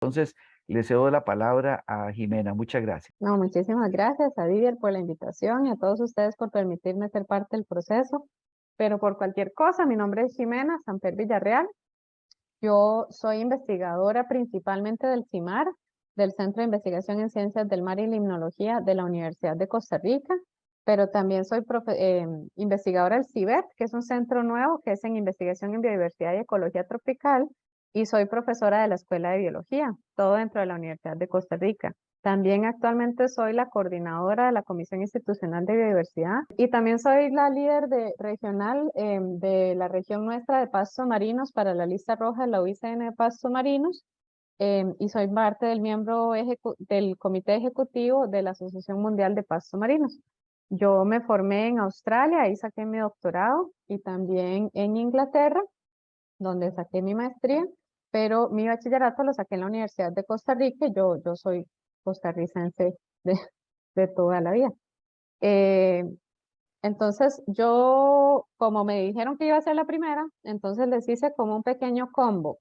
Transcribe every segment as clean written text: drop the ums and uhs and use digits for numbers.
Entonces, le cedo la palabra a Jimena. Muchas gracias. No, muchísimas gracias a Didier por la invitación y a todos ustedes por permitirme ser parte del proceso. Pero por cualquier cosa, mi nombre es Jimena Samper Villarreal. Yo soy investigadora principalmente del CIMAR, del Centro de Investigación en Ciencias del Mar y Limnología de la Universidad de Costa Rica, pero también soy investigadora del CIBET, que es un centro nuevo que es en investigación en biodiversidad y ecología tropical, y soy profesora de la Escuela de Biología, todo dentro de la Universidad de Costa Rica. También actualmente soy la coordinadora de la Comisión Institucional de Biodiversidad y también soy la líder regional de la región nuestra de pastos marinos para la lista roja de la UICN de pastos marinos, y soy parte del del comité ejecutivo de la Asociación Mundial de Pastos Marinos. Yo me formé en Australia, ahí saqué mi doctorado, y también en Inglaterra, donde saqué mi maestría, pero mi bachillerato lo saqué en la Universidad de Costa Rica. Y yo soy costarricense de, de toda la vida. Eh, entonces yo, como me dijeron que iba a ser la primera, entonces les hice como un pequeño combo.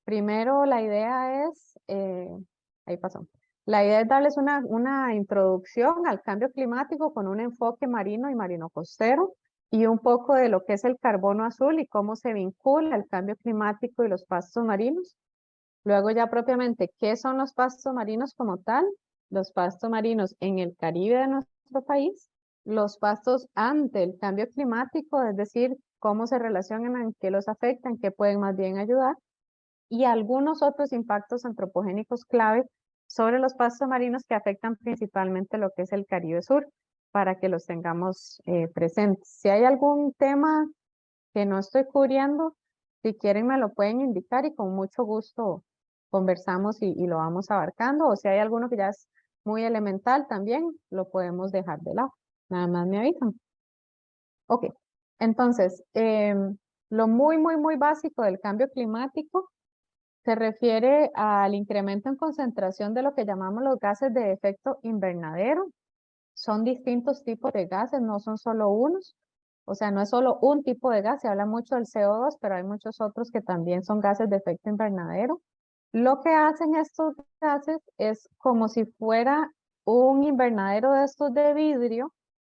Primero la idea es, ahí pasó, la idea es darles una introducción al cambio climático con un enfoque marino y marino costero, y un poco de lo que es el carbono azul y cómo se vincula el cambio climático y los pastos marinos. Luego ya propiamente, ¿qué son los pastos marinos como tal? Los pastos marinos en el Caribe de nuestro país, los pastos ante el cambio climático, es decir, cómo se relacionan, en qué los afectan, qué pueden más bien ayudar, y algunos otros impactos antropogénicos clave sobre los pastos marinos que afectan principalmente lo que es el Caribe Sur, para que los tengamos presentes. Si hay algún tema que no estoy cubriendo, si quieren me lo pueden indicar y con mucho gusto conversamos y lo vamos abarcando, o si hay alguno que ya es muy elemental también, lo podemos dejar de lado. Nada más me avisan. Ok, entonces, lo muy básico del cambio climático se refiere al incremento en concentración de lo que llamamos los gases de efecto invernadero. Son distintos tipos de gases, no son solo unos. O sea, no es solo un tipo de gas, se habla mucho del CO2, pero hay muchos otros que también son gases de efecto invernadero. Lo que hacen estos gases es como si fuera un invernadero de estos de vidrio.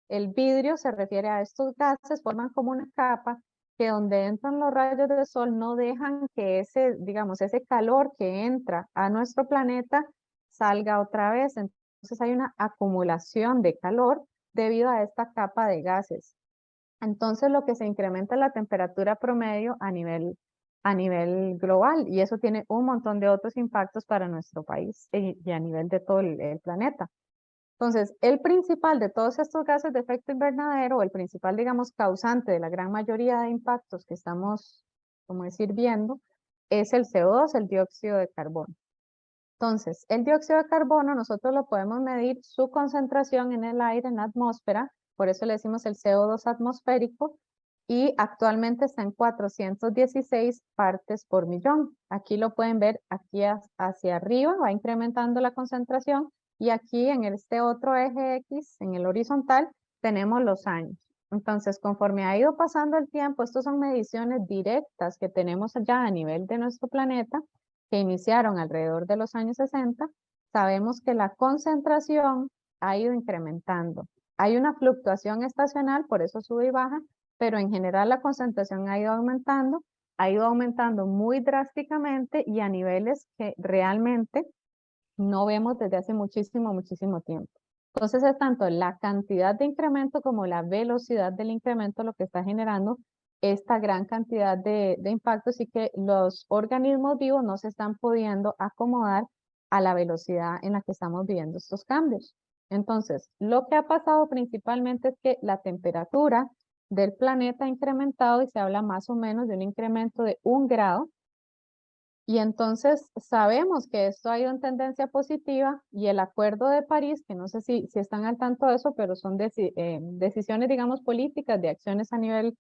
El vidrio se refiere a estos gases, forman como una capa que donde entran los rayos del sol no dejan que ese, digamos, ese calor que entra a nuestro planeta salga otra vez. Entonces hay una acumulación de calor debido a esta capa de gases. Entonces lo que se incrementa es la temperatura promedio a nivel global, y eso tiene un montón de otros impactos para nuestro país y a nivel de todo el planeta. Entonces, el principal de todos estos gases de efecto invernadero, o el principal, digamos, causante de la gran mayoría de impactos que estamos, como decir, viendo, es el CO2, el dióxido de carbono. Entonces, el dióxido de carbono nosotros lo podemos medir su concentración en el aire, en la atmósfera, por eso le decimos el CO2 atmosférico, y actualmente está en 416 partes por millón. Aquí lo pueden ver, aquí hacia arriba va incrementando la concentración, y aquí en este otro eje X, en el horizontal, tenemos los años. Entonces, conforme ha ido pasando el tiempo, estas son mediciones directas que tenemos ya a nivel de nuestro planeta, que iniciaron alrededor de los años 60, sabemos que la concentración ha ido incrementando. Hay una fluctuación estacional, por eso sube y baja, pero en general la concentración ha ido aumentando muy drásticamente y a niveles que realmente no vemos desde hace muchísimo tiempo. Entonces es tanto la cantidad de incremento como la velocidad del incremento lo que está generando esta gran cantidad de impactos, y que los organismos vivos no se están pudiendo acomodar a la velocidad en la que estamos viviendo estos cambios. Entonces, lo que ha pasado principalmente es que la temperatura del planeta ha incrementado, y se habla más o menos de un incremento de 1 grado. Y entonces sabemos que esto ha ido en tendencia positiva, y el Acuerdo de París, que no sé si están al tanto de eso, pero son decisiones, digamos, políticas de acciones a nivel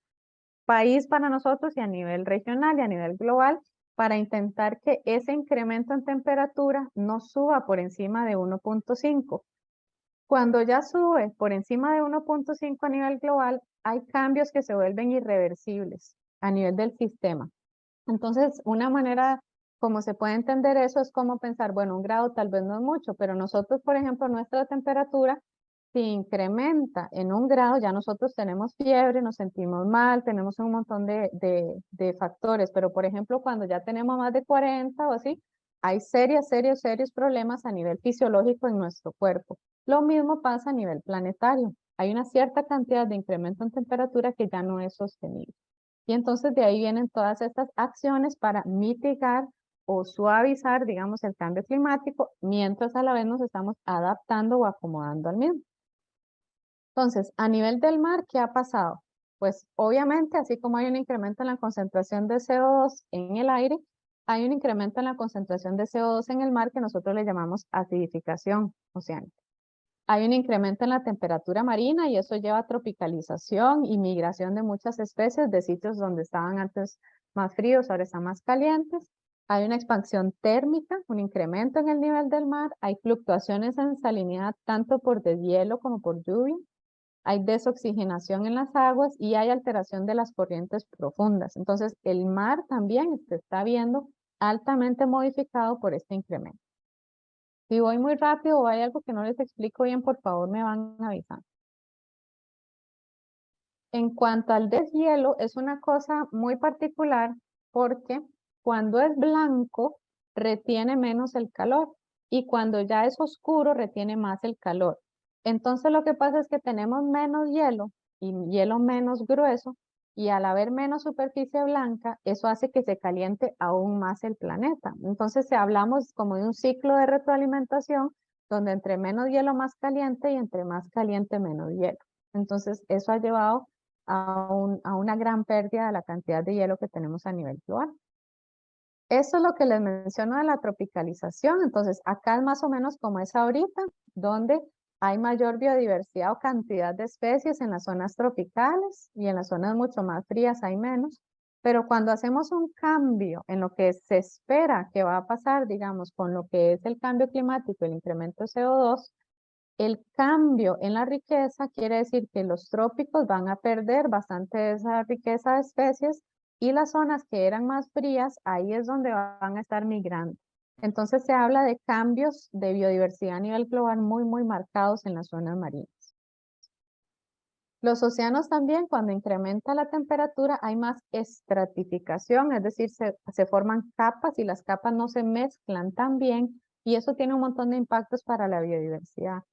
país para nosotros y a nivel regional y a nivel global, para intentar que ese incremento en temperatura no suba por encima de 1.5. Cuando ya sube por encima de 1.5 a nivel global, hay cambios que se vuelven irreversibles a nivel del sistema. Entonces, una manera como se puede entender eso, es como pensar, bueno, 1 grado tal vez no es mucho, pero nosotros, por ejemplo, nuestra temperatura, si incrementa en 1 grado, ya nosotros tenemos fiebre, nos sentimos mal, tenemos un montón de factores, pero por ejemplo, cuando ya tenemos más de 40 o así, hay serios problemas a nivel fisiológico en nuestro cuerpo. Lo mismo pasa a nivel planetario. Hay una cierta cantidad de incremento en temperatura que ya no es sostenible. Y entonces de ahí vienen todas estas acciones para mitigar o suavizar, digamos, el cambio climático, mientras a la vez nos estamos adaptando o acomodando al mismo. Entonces, a nivel del mar, ¿qué ha pasado? Pues obviamente, así como hay un incremento en la concentración de CO2 en el aire, hay un incremento en la concentración de CO2 en el mar que nosotros le llamamos acidificación oceánica. Hay un incremento en la temperatura marina y eso lleva a tropicalización y migración de muchas especies de sitios donde estaban antes más fríos, ahora están más calientes. Hay una expansión térmica, un incremento en el nivel del mar. Hay fluctuaciones en salinidad tanto por deshielo como por lluvia. Hay desoxigenación en las aguas y hay alteración de las corrientes profundas. Entonces, el mar también se está viendo altamente modificado por este incremento. Si voy muy rápido o hay algo que no les explico bien, por favor me van avisando. En cuanto al deshielo, es una cosa muy particular porque cuando es blanco retiene menos el calor y cuando ya es oscuro retiene más el calor. Entonces lo que pasa es que tenemos menos hielo y hielo menos grueso y al haber menos superficie blanca, eso hace que se caliente aún más el planeta. Entonces si hablamos como de un ciclo de retroalimentación donde entre menos hielo más caliente y entre más caliente menos hielo. Entonces eso ha llevado a una gran pérdida de la cantidad de hielo que tenemos a nivel global. Eso es lo que les menciono de la tropicalización. Entonces, acá es más o menos como es ahorita, donde hay mayor biodiversidad o cantidad de especies en las zonas tropicales y en las zonas mucho más frías hay menos. Pero cuando hacemos un cambio en lo que se espera que va a pasar, digamos, con lo que es el cambio climático, el incremento de CO2, el cambio en la riqueza quiere decir que los trópicos van a perder bastante de esa riqueza de especies y las zonas que eran más frías, ahí es donde van a estar migrando. Entonces se habla de cambios de biodiversidad a nivel global muy marcados en las zonas marinas. Los océanos también, cuando incrementa la temperatura, hay más estratificación, es decir, se forman capas y las capas no se mezclan tan bien y eso tiene un montón de impactos para la biodiversidad.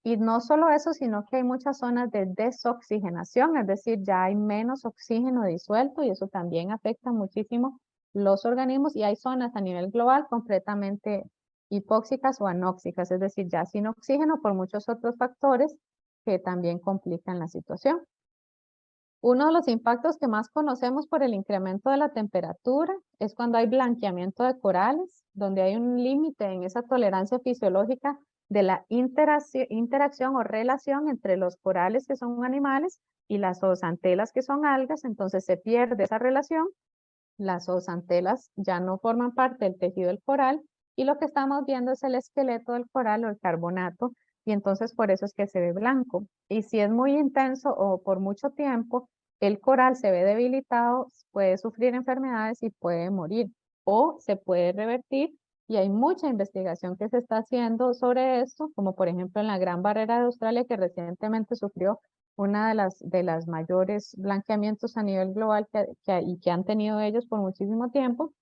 Y no solo eso, sino que hay muchas zonas de desoxigenación, es decir, ya hay menos oxígeno disuelto y eso también afecta muchísimo los organismos y hay zonas a nivel global completamente hipóxicas o anóxicas, es decir, ya sin oxígeno por muchos otros factores que también complican la situación. Uno de los impactos que más conocemos por el incremento de la temperatura es cuando hay blanqueamiento de corales, donde hay un límite en esa tolerancia fisiológica de la interacción o relación entre los corales que son animales y las zooxantelas que son algas, entonces se pierde esa relación, las zooxantelas ya no forman parte del tejido del coral y lo que estamos viendo es el esqueleto del coral o el carbonato y entonces por eso es que se ve blanco. Y si es muy intenso o por mucho tiempo, el coral se ve debilitado, puede sufrir enfermedades y puede morir o se puede revertir y hay mucha investigación que se está haciendo sobre esto, como por ejemplo en la Gran Barrera de Australia que recientemente sufrió una de las mayores blanqueamientos a nivel global y que han tenido ellos por muchísimo tiempo.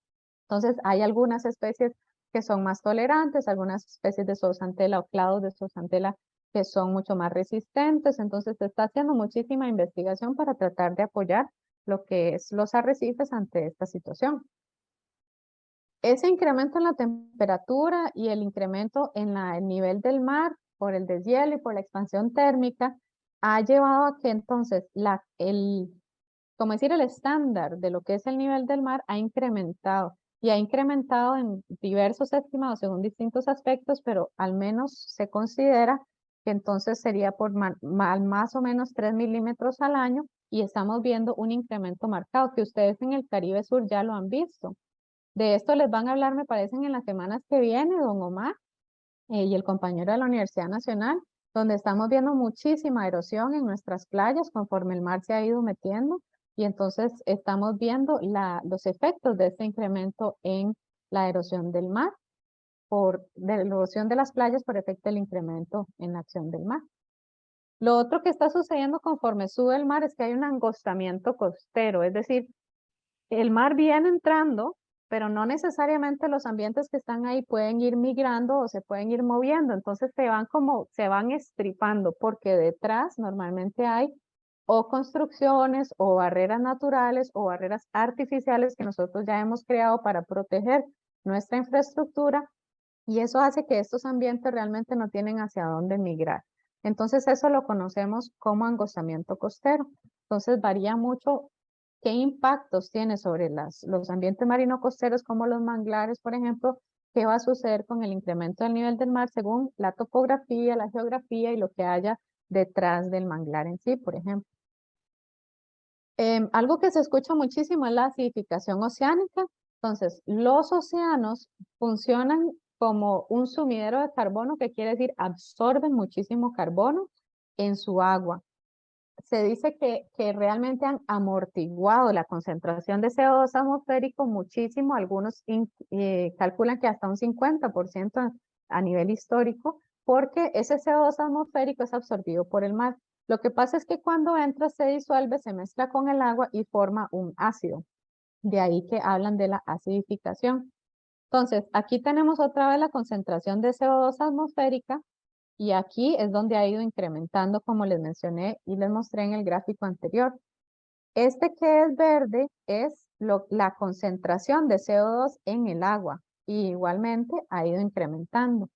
Entonces, hay algunas especies que son más tolerantes, algunas especies de zooxantel o clados de zooxantel que son mucho más resistentes. Entonces, se está haciendo muchísima investigación para tratar de apoyar lo que es los arrecifes ante esta situación. Ese incremento en la temperatura y el incremento en el nivel del mar por el deshielo y por la expansión térmica ha llevado a que entonces como decir, el estándar de lo que es el nivel del mar ha incrementado y ha incrementado en diversos estimados según distintos aspectos, pero al menos se considera que entonces sería por más o menos 3 milímetros al año y estamos viendo un incremento marcado que ustedes en el Caribe Sur ya lo han visto. De esto les van a hablar, me parecen, en las semanas que viene, don Omar y el compañero de la Universidad Nacional, donde estamos viendo muchísima erosión en nuestras playas conforme el mar se ha ido metiendo y entonces estamos viendo los efectos de este incremento en la erosión del mar, de la erosión de las playas por efecto del incremento en la acción del mar. Lo otro que está sucediendo conforme sube el mar es que hay un angostamiento costero, es decir, el mar viene entrando, pero no necesariamente los ambientes que están ahí pueden ir migrando o se pueden ir moviendo, entonces se van estripando, porque detrás normalmente hay o construcciones o barreras naturales o barreras artificiales que nosotros ya hemos creado para proteger nuestra infraestructura, y eso hace que estos ambientes realmente no tienen hacia dónde migrar. Entonces eso lo conocemos como angostamiento costero. Entonces varía mucho qué impactos tiene sobre los ambientes marino costeros como los manglares, por ejemplo, qué va a suceder con el incremento del nivel del mar según la topografía, la geografía y lo que haya detrás del manglar en sí, por ejemplo. Algo que se escucha muchísimo es la acidificación oceánica. Entonces, los océanos funcionan como un sumidero de carbono, que quiere decir absorben muchísimo carbono en su agua. Se dice que realmente han amortiguado la concentración de CO2 atmosférico muchísimo. Algunos calculan que hasta un 50% a nivel histórico, porque ese CO2 atmosférico es absorbido por el mar. Lo que pasa es que cuando entra se disuelve, se mezcla con el agua y forma un ácido. De ahí que hablan de la acidificación. Entonces, aquí tenemos otra vez la concentración de CO2 atmosférica, y aquí es donde ha ido incrementando, como les mencioné y les mostré en el gráfico anterior. Este que es verde es la concentración de CO2 en el agua, y igualmente ha ido incrementando.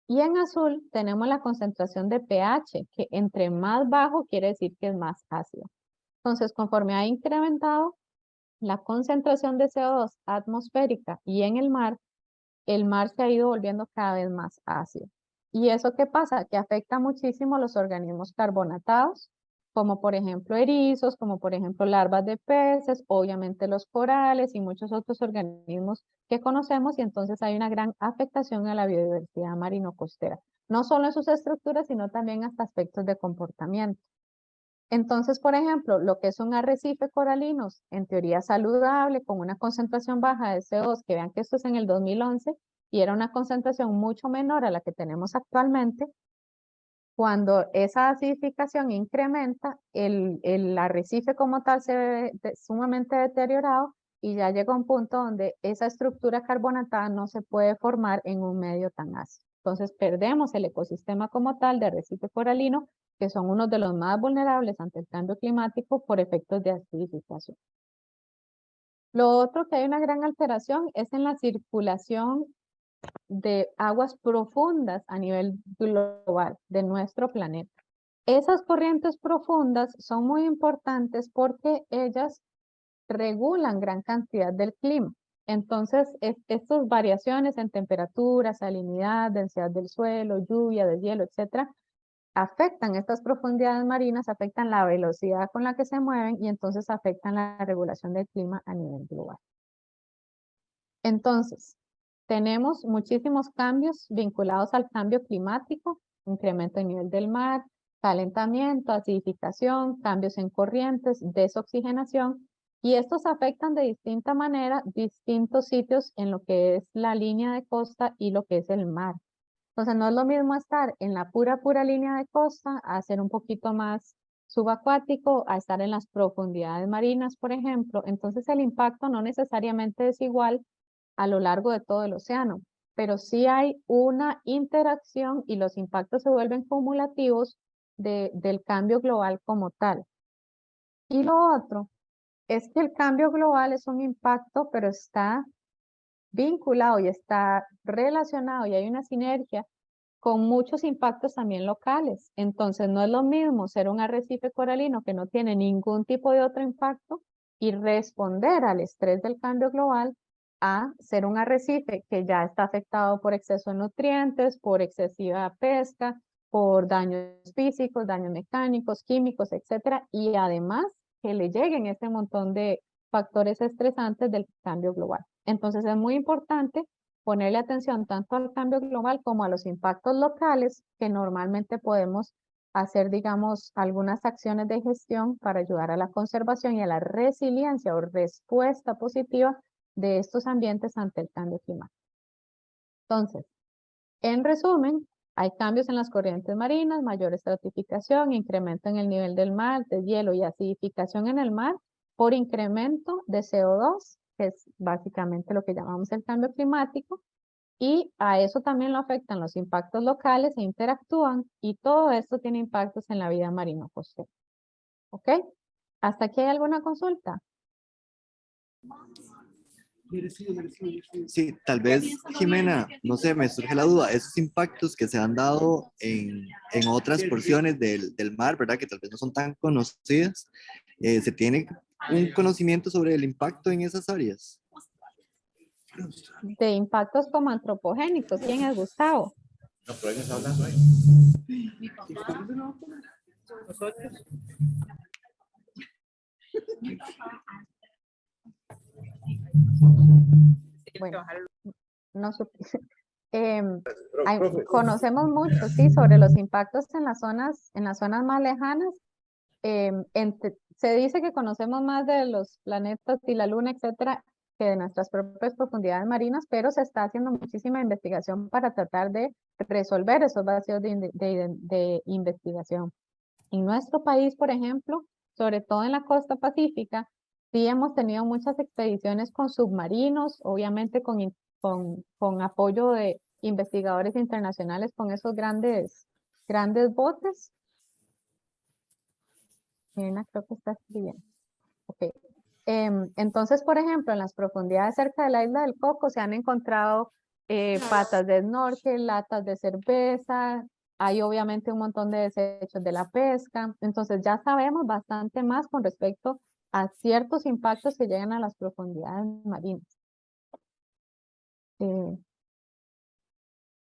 Y en azul tenemos la concentración de pH, que entre más bajo quiere decir que es más ácido. Entonces, conforme ha incrementado la concentración de CO2 atmosférica y en el mar se ha ido volviendo cada vez más ácido. ¿Y eso qué pasa? Que afecta muchísimo a los organismos carbonatados, como por ejemplo erizos, como por ejemplo larvas de peces, obviamente los corales y muchos otros organismos que conocemos, y entonces hay una gran afectación a la biodiversidad marino-costera, no solo en sus estructuras, sino también hasta aspectos de comportamiento. Entonces, por ejemplo, lo que es un arrecife coralino, en teoría saludable, con una concentración baja de CO2, que vean que esto es en el 2011, y era una concentración mucho menor a la que tenemos actualmente. Cuando esa acidificación incrementa, el arrecife como tal se ve sumamente deteriorado, y ya llega un punto donde esa estructura carbonatada no se puede formar en un medio tan ácido. Entonces perdemos el ecosistema como tal de arrecife coralino, que son uno de los más vulnerables ante el cambio climático por efectos de acidificación. Lo otro que hay una gran alteración es en la circulación de aguas profundas a nivel global de nuestro planeta. Esas corrientes profundas son muy importantes porque ellas regulan gran cantidad del clima. Entonces, estas variaciones en temperatura, salinidad, densidad del suelo, lluvia, deshielo, etcétera, afectan estas profundidades marinas, afectan la velocidad con la que se mueven, y entonces afectan la regulación del clima a nivel global. Entonces, tenemos muchísimos cambios vinculados al cambio climático: incremento del nivel del mar, calentamiento, acidificación, cambios en corrientes, desoxigenación, y estos afectan de distinta manera distintos sitios en lo que es la línea de costa y lo que es el mar. Entonces no es lo mismo estar en la pura línea de costa, a ser un poquito más subacuático, a estar en las profundidades marinas, por ejemplo. Entonces el impacto no necesariamente es igual a lo largo de todo el océano, pero sí hay una interacción y los impactos se vuelven cumulativos del cambio global como tal. Y lo otro es que el cambio global es un impacto, pero está vinculado y está relacionado, y hay una sinergia con muchos impactos también locales. Entonces no es lo mismo ser un arrecife coralino que no tiene ningún tipo de otro impacto y responder al estrés del cambio global, a ser un arrecife que ya está afectado por exceso de nutrientes, por excesiva pesca, por daños físicos, daños mecánicos, químicos, etcétera, y además que le lleguen este montón de factores estresantes del cambio global. Entonces es muy importante ponerle atención tanto al cambio global como a los impactos locales, que normalmente podemos hacer, digamos, algunas acciones de gestión para ayudar a la conservación y a la resiliencia o respuesta positiva de estos ambientes ante el cambio climático. Entonces, en resumen, hay cambios en las corrientes marinas, mayor estratificación, incremento en el nivel del mar, de hielo y acidificación en el mar por incremento de CO2, que es básicamente lo que llamamos el cambio climático, y a eso también lo afectan los impactos locales e interactúan, y todo esto tiene impactos en la vida marina costera. ¿Ok? ¿Hasta aquí hay alguna consulta? Sí, tal vez, Jimena, no sé, me surge la duda, esos impactos que se han dado en otras porciones del mar, ¿verdad? Que tal vez no son tan conocidas, ¿se tiene un conocimiento sobre el impacto en esas áreas? De impactos como antropogénicos. ¿Quién es Gustavo? No, pero ellos hablando ahí. Bueno, no supe. Conocemos mucho, sí, sobre los impactos en las zonas más lejanas. Se dice que conocemos más de los planetas y la luna, etcétera, que de nuestras propias profundidades marinas, pero se está haciendo muchísima investigación para tratar de resolver esos vacíos de investigación. En nuestro país, por ejemplo, sobre todo en la costa pacífica, sí hemos tenido muchas expediciones con submarinos, obviamente con apoyo de investigadores internacionales con esos grandes botes. Mirna, creo que está escribiendo. Ok. Entonces, por ejemplo, en las profundidades cerca de la isla del Coco se han encontrado patas de snorkel, latas de cerveza, hay obviamente un montón de desechos de la pesca. Entonces ya sabemos bastante más con respecto a ciertos impactos que llegan a las profundidades marinas.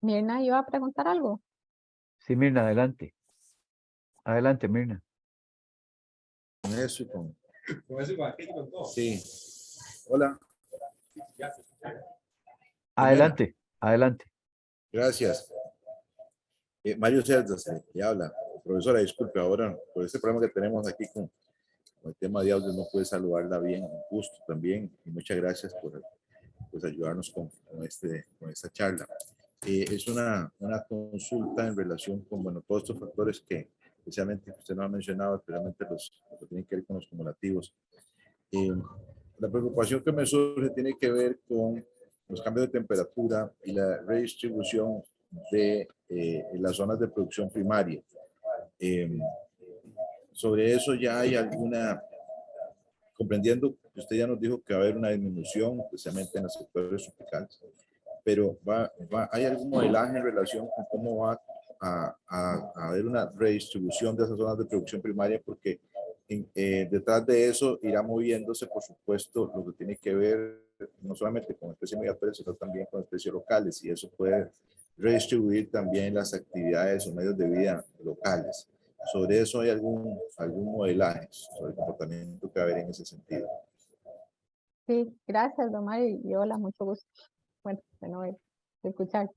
Mirna, ¿iba a preguntar algo? Sí, Mirna, adelante. Adelante, Mirna. Con eso y con aquello, con todo. Sí. Hola. Adelante, adelante. Gracias. Mario Cerdas, le habla. Profesora, disculpe, ahora por este problema que tenemos aquí con el tema de audio, no puede saludarla bien. Un gusto también y muchas gracias por pues, ayudarnos con esta charla. Es una consulta en relación con bueno, todos estos factores que especialmente usted no ha mencionado, especialmente los que tienen que ver con los cumulativos. La preocupación que me surge tiene que ver con los cambios de temperatura y la redistribución de las zonas de producción primaria. Sobre eso ya hay alguna, comprendiendo que usted ya nos dijo que va a haber una disminución, especialmente en los sectores tropicales, pero ¿hay algún modelaje en relación con cómo va a haber una redistribución de esas zonas de producción primaria? Porque detrás de eso irá moviéndose, por supuesto, lo que tiene que ver no solamente con especies migratorias, sino también con especies locales, y eso puede redistribuir también las actividades o medios de vida locales. Sobre eso hay algún modelaje sobre el comportamiento que va a haber en ese sentido. Sí, gracias, don Mario, y hola, mucho gusto. Bueno, de escuchar.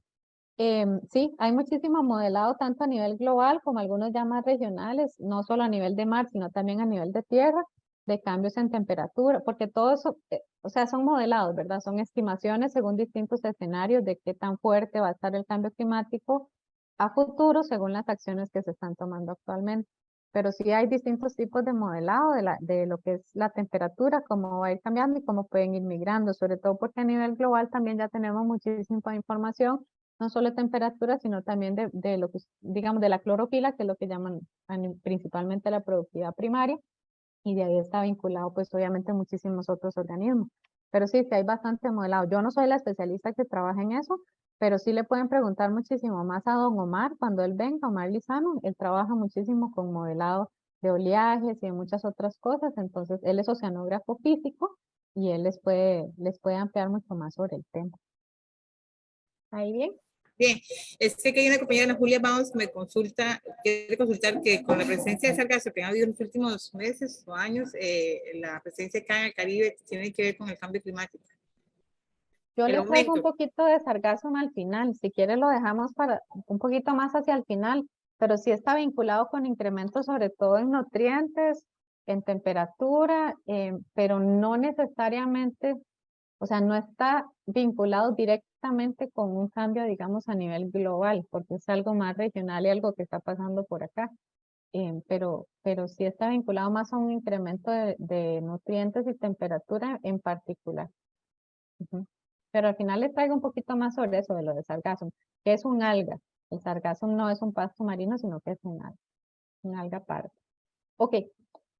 Sí, hay muchísimo modelado tanto a nivel global como algunos ya más regionales, no solo a nivel de mar, sino también a nivel de tierra, de cambios en temperatura, porque todo eso, o sea, son modelados, ¿verdad? Son estimaciones según distintos escenarios de qué tan fuerte va a estar el cambio climático a futuro según las acciones que se están tomando actualmente. Pero sí hay distintos tipos de modelado de lo que es la temperatura, cómo va a ir cambiando y cómo pueden ir migrando, sobre todo porque a nivel global también ya tenemos muchísima información no solo de temperatura, sino también de lo que, digamos, de la clorofila, que es lo que llaman principalmente la productividad primaria, y de ahí está vinculado, pues, obviamente, muchísimos otros organismos. Pero sí, sí hay bastante modelado. Yo no soy la especialista que trabaja en eso, pero sí le pueden preguntar muchísimo más a don Omar cuando él venga, Omar Lizano, él trabaja muchísimo con modelado de oleajes y de muchas otras cosas, entonces él es oceanógrafo físico y él les puede ampliar mucho más sobre el tema. ¿Ahí bien? Bien, es que hay una compañera, Ana Julia Baus, me quiere consultar que con la presencia de sargazo que ha habido en los últimos meses o años, la presencia acá en el Caribe tiene que ver con el cambio climático. Yo El le traigo un aumento. poquito de sargazo al final, si quiere lo dejamos para un poquito más hacia el final, pero sí está vinculado con incrementos sobre todo en nutrientes, en temperatura, pero no necesariamente O sea, no está vinculado directamente con un cambio, digamos, a nivel global, porque es algo más regional y algo que está pasando por acá. Pero sí está vinculado más a un incremento de nutrientes y temperatura en particular. Ujú. Pero al final les traigo un poquito más sobre eso de lo de sargazo, que es un alga. El sargazo no es un pasto marino, sino que es un alga aparte. Ok,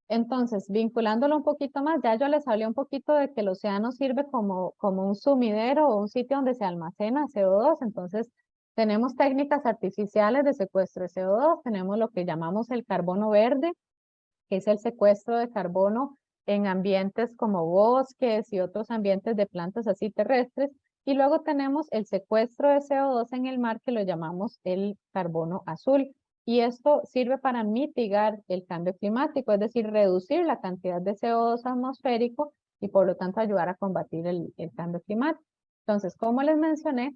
entonces, vinculándolo un poquito más, ya yo les hablé un poquito de que el océano sirve como un sumidero o un sitio donde se almacena CO2. Entonces, tenemos técnicas artificiales de secuestro de CO2, tenemos lo que llamamos el carbono verde, que es el secuestro de carbono en ambientes como bosques y otros ambientes de plantas así terrestres. Y luego tenemos el secuestro de CO2 en el mar, que lo llamamos el carbono azul. Y esto sirve para mitigar el cambio climático, es decir, reducir la cantidad de CO2 atmosférico y por lo tanto ayudar a combatir el cambio climático. Entonces, como les mencioné,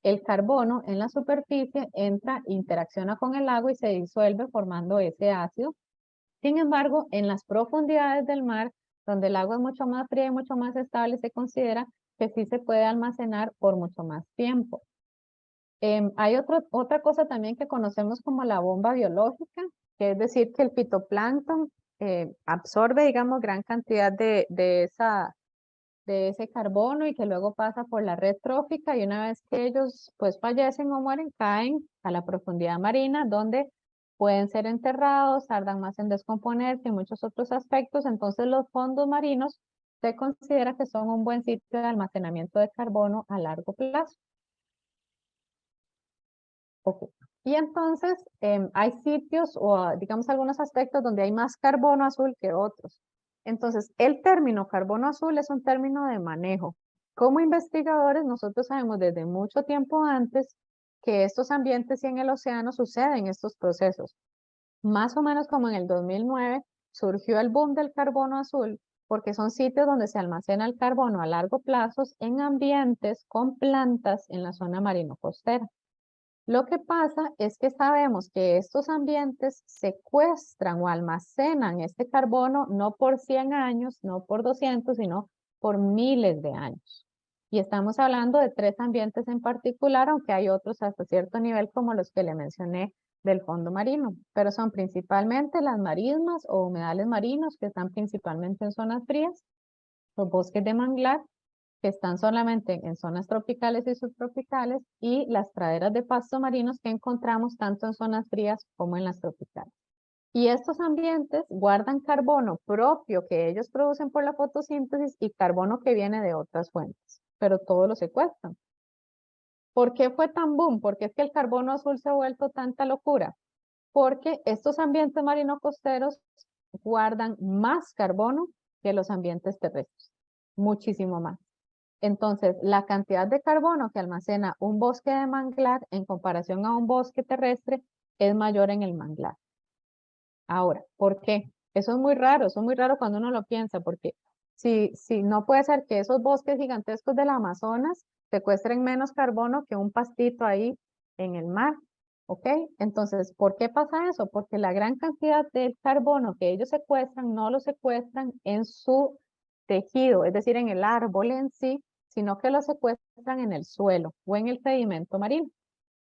el carbono en la superficie entra, interacciona con el agua y se disuelve formando ese ácido. Sin embargo, en las profundidades del mar, donde el agua es mucho más fría y mucho más estable, se considera que sí se puede almacenar por mucho más tiempo. Hay otra cosa también que conocemos como la bomba biológica, que es decir que el fitoplancton absorbe, digamos, gran cantidad de ese carbono y que luego pasa por la red trófica, y una vez que ellos pues fallecen o mueren, caen a la profundidad marina, donde pueden ser enterrados, tardan más en descomponerse y muchos otros aspectos. Entonces los fondos marinos se considera que son un buen sitio de almacenamiento de carbono a largo plazo. Okay. Y entonces hay sitios o digamos algunos aspectos donde hay más carbono azul que otros. Entonces el término carbono azul es un término de manejo. Como investigadores nosotros sabemos desde mucho tiempo antes que estos ambientes y en el océano suceden estos procesos. Más o menos como en el 2009 surgió el boom del carbono azul, porque son sitios donde se almacena el carbono a largo plazo en ambientes con plantas en la zona marino costera. Lo que pasa es que sabemos que estos ambientes secuestran o almacenan este carbono no por 100 años, no por 200, sino por miles de años. Y estamos hablando de 3 ambientes en particular, aunque hay otros hasta cierto nivel como los que le mencioné del fondo marino, pero son principalmente las marismas o humedales marinos que están principalmente en zonas frías, los bosques de manglar que están solamente en zonas tropicales y subtropicales, y las praderas de pasto marinos que encontramos tanto en zonas frías como en las tropicales. Y estos ambientes guardan carbono propio que ellos producen por la fotosíntesis y carbono que viene de otras fuentes, pero todos lo secuestran. ¿Por qué fue tan boom? ¿Por qué es que el carbono azul se ha vuelto tanta locura? Porque estos ambientes marino costeros guardan más carbono que los ambientes terrestres, muchísimo más. Entonces, la cantidad de carbono que almacena un bosque de manglar en comparación a un bosque terrestre es mayor en el manglar. Ahora, ¿por qué? Eso es muy raro cuando uno lo piensa, porque si no puede ser que esos bosques gigantescos del Amazonas secuestren menos carbono que un pastito ahí en el mar, ¿ok? Entonces, ¿por qué pasa eso? Porque la gran cantidad de carbono que ellos secuestran no lo secuestran en su tejido, es decir, en el árbol en sí, sino que lo secuestran en el suelo o en el sedimento marino.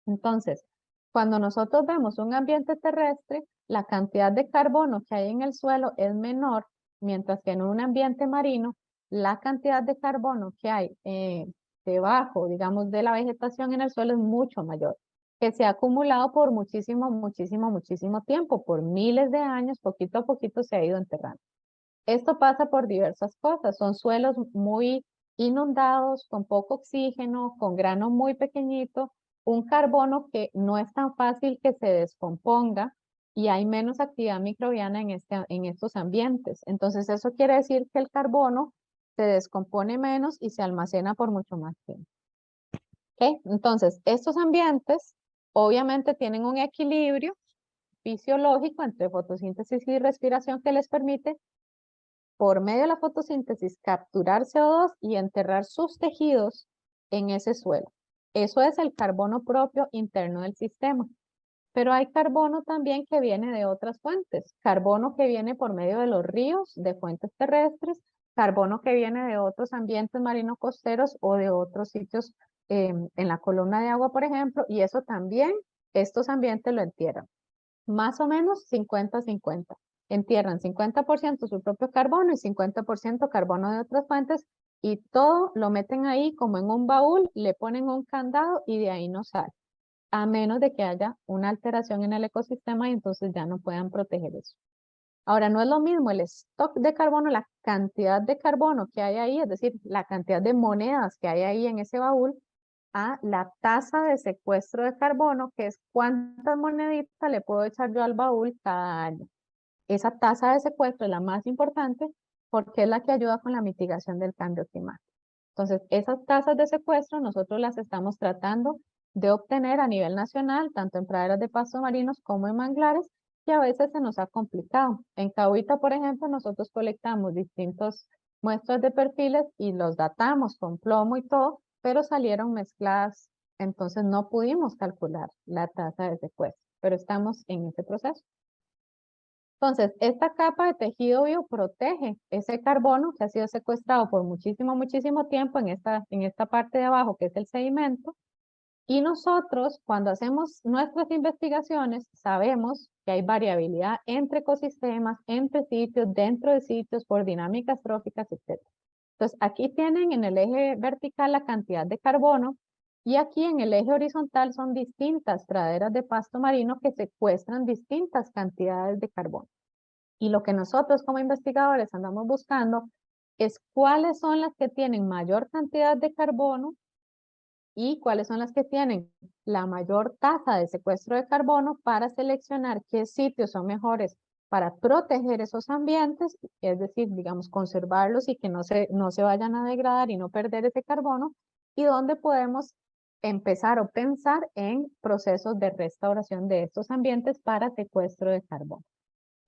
Entonces, cuando nosotros vemos un ambiente terrestre, la cantidad de carbono que hay en el suelo es menor, mientras que en un ambiente marino, la cantidad de carbono que hay debajo, digamos, de la vegetación en el suelo es mucho mayor, que se ha acumulado por muchísimo, muchísimo, muchísimo tiempo, por miles de años, poquito a poquito se ha ido enterrando. Esto pasa por diversas cosas, son suelos muy inundados, con poco oxígeno, con grano muy pequeñito, un carbono que no es tan fácil que se descomponga y hay menos actividad microbiana en estos ambientes. Entonces eso quiere decir que el carbono se descompone menos y se almacena por mucho más tiempo. ¿Okay? Entonces estos ambientes obviamente tienen un equilibrio fisiológico entre fotosíntesis y respiración que les permite por medio de la fotosíntesis capturar CO2 y enterrar sus tejidos en ese suelo. Eso es el carbono propio interno del sistema. Pero hay carbono también que viene de otras fuentes. Carbono que viene por medio de los ríos, de fuentes terrestres, carbono que viene de otros ambientes marinos costeros o de otros sitios en la columna de agua, por ejemplo, y eso también estos ambientes lo entierran. Más o menos 50-50. Entierran 50% su propio carbono y 50% carbono de otras fuentes y todo lo meten ahí como en un baúl, le ponen un candado y de ahí no sale, a menos de que haya una alteración en el ecosistema y entonces ya no puedan proteger eso. Ahora, no es lo mismo el stock de carbono, la cantidad de carbono que hay ahí, es decir, la cantidad de monedas que hay ahí en ese baúl, a la tasa de secuestro de carbono, que es cuántas moneditas le puedo echar yo al baúl cada año. Esa tasa de secuestro es la más importante porque es la que ayuda con la mitigación del cambio climático. Entonces, esas tasas de secuestro nosotros las estamos tratando de obtener a nivel nacional, tanto en praderas de pastos marinos como en manglares, que a veces se nos ha complicado. En Cahuita, por ejemplo, nosotros colectamos distintos muestras de perfiles y los datamos con plomo y todo, pero salieron mezcladas, entonces no pudimos calcular la tasa de secuestro, pero estamos en ese proceso. Entonces, esta capa de tejido vivo protege ese carbono que ha sido secuestrado por muchísimo, muchísimo tiempo en esta parte de abajo, que es el sedimento. Y nosotros, cuando hacemos nuestras investigaciones, sabemos que hay variabilidad entre ecosistemas, entre sitios, dentro de sitios, por dinámicas tróficas, etc. Entonces, aquí tienen en el eje vertical la cantidad de carbono y aquí en el eje horizontal son distintas praderas de pasto marino que secuestran distintas cantidades de carbono. Y lo que nosotros como investigadores andamos buscando es cuáles son las que tienen mayor cantidad de carbono y cuáles son las que tienen la mayor tasa de secuestro de carbono para seleccionar qué sitios son mejores para proteger esos ambientes, es decir, digamos, conservarlos y que no se vayan a degradar y no perder ese carbono, y dónde podemos empezar o pensar en procesos de restauración de estos ambientes para secuestro de carbono.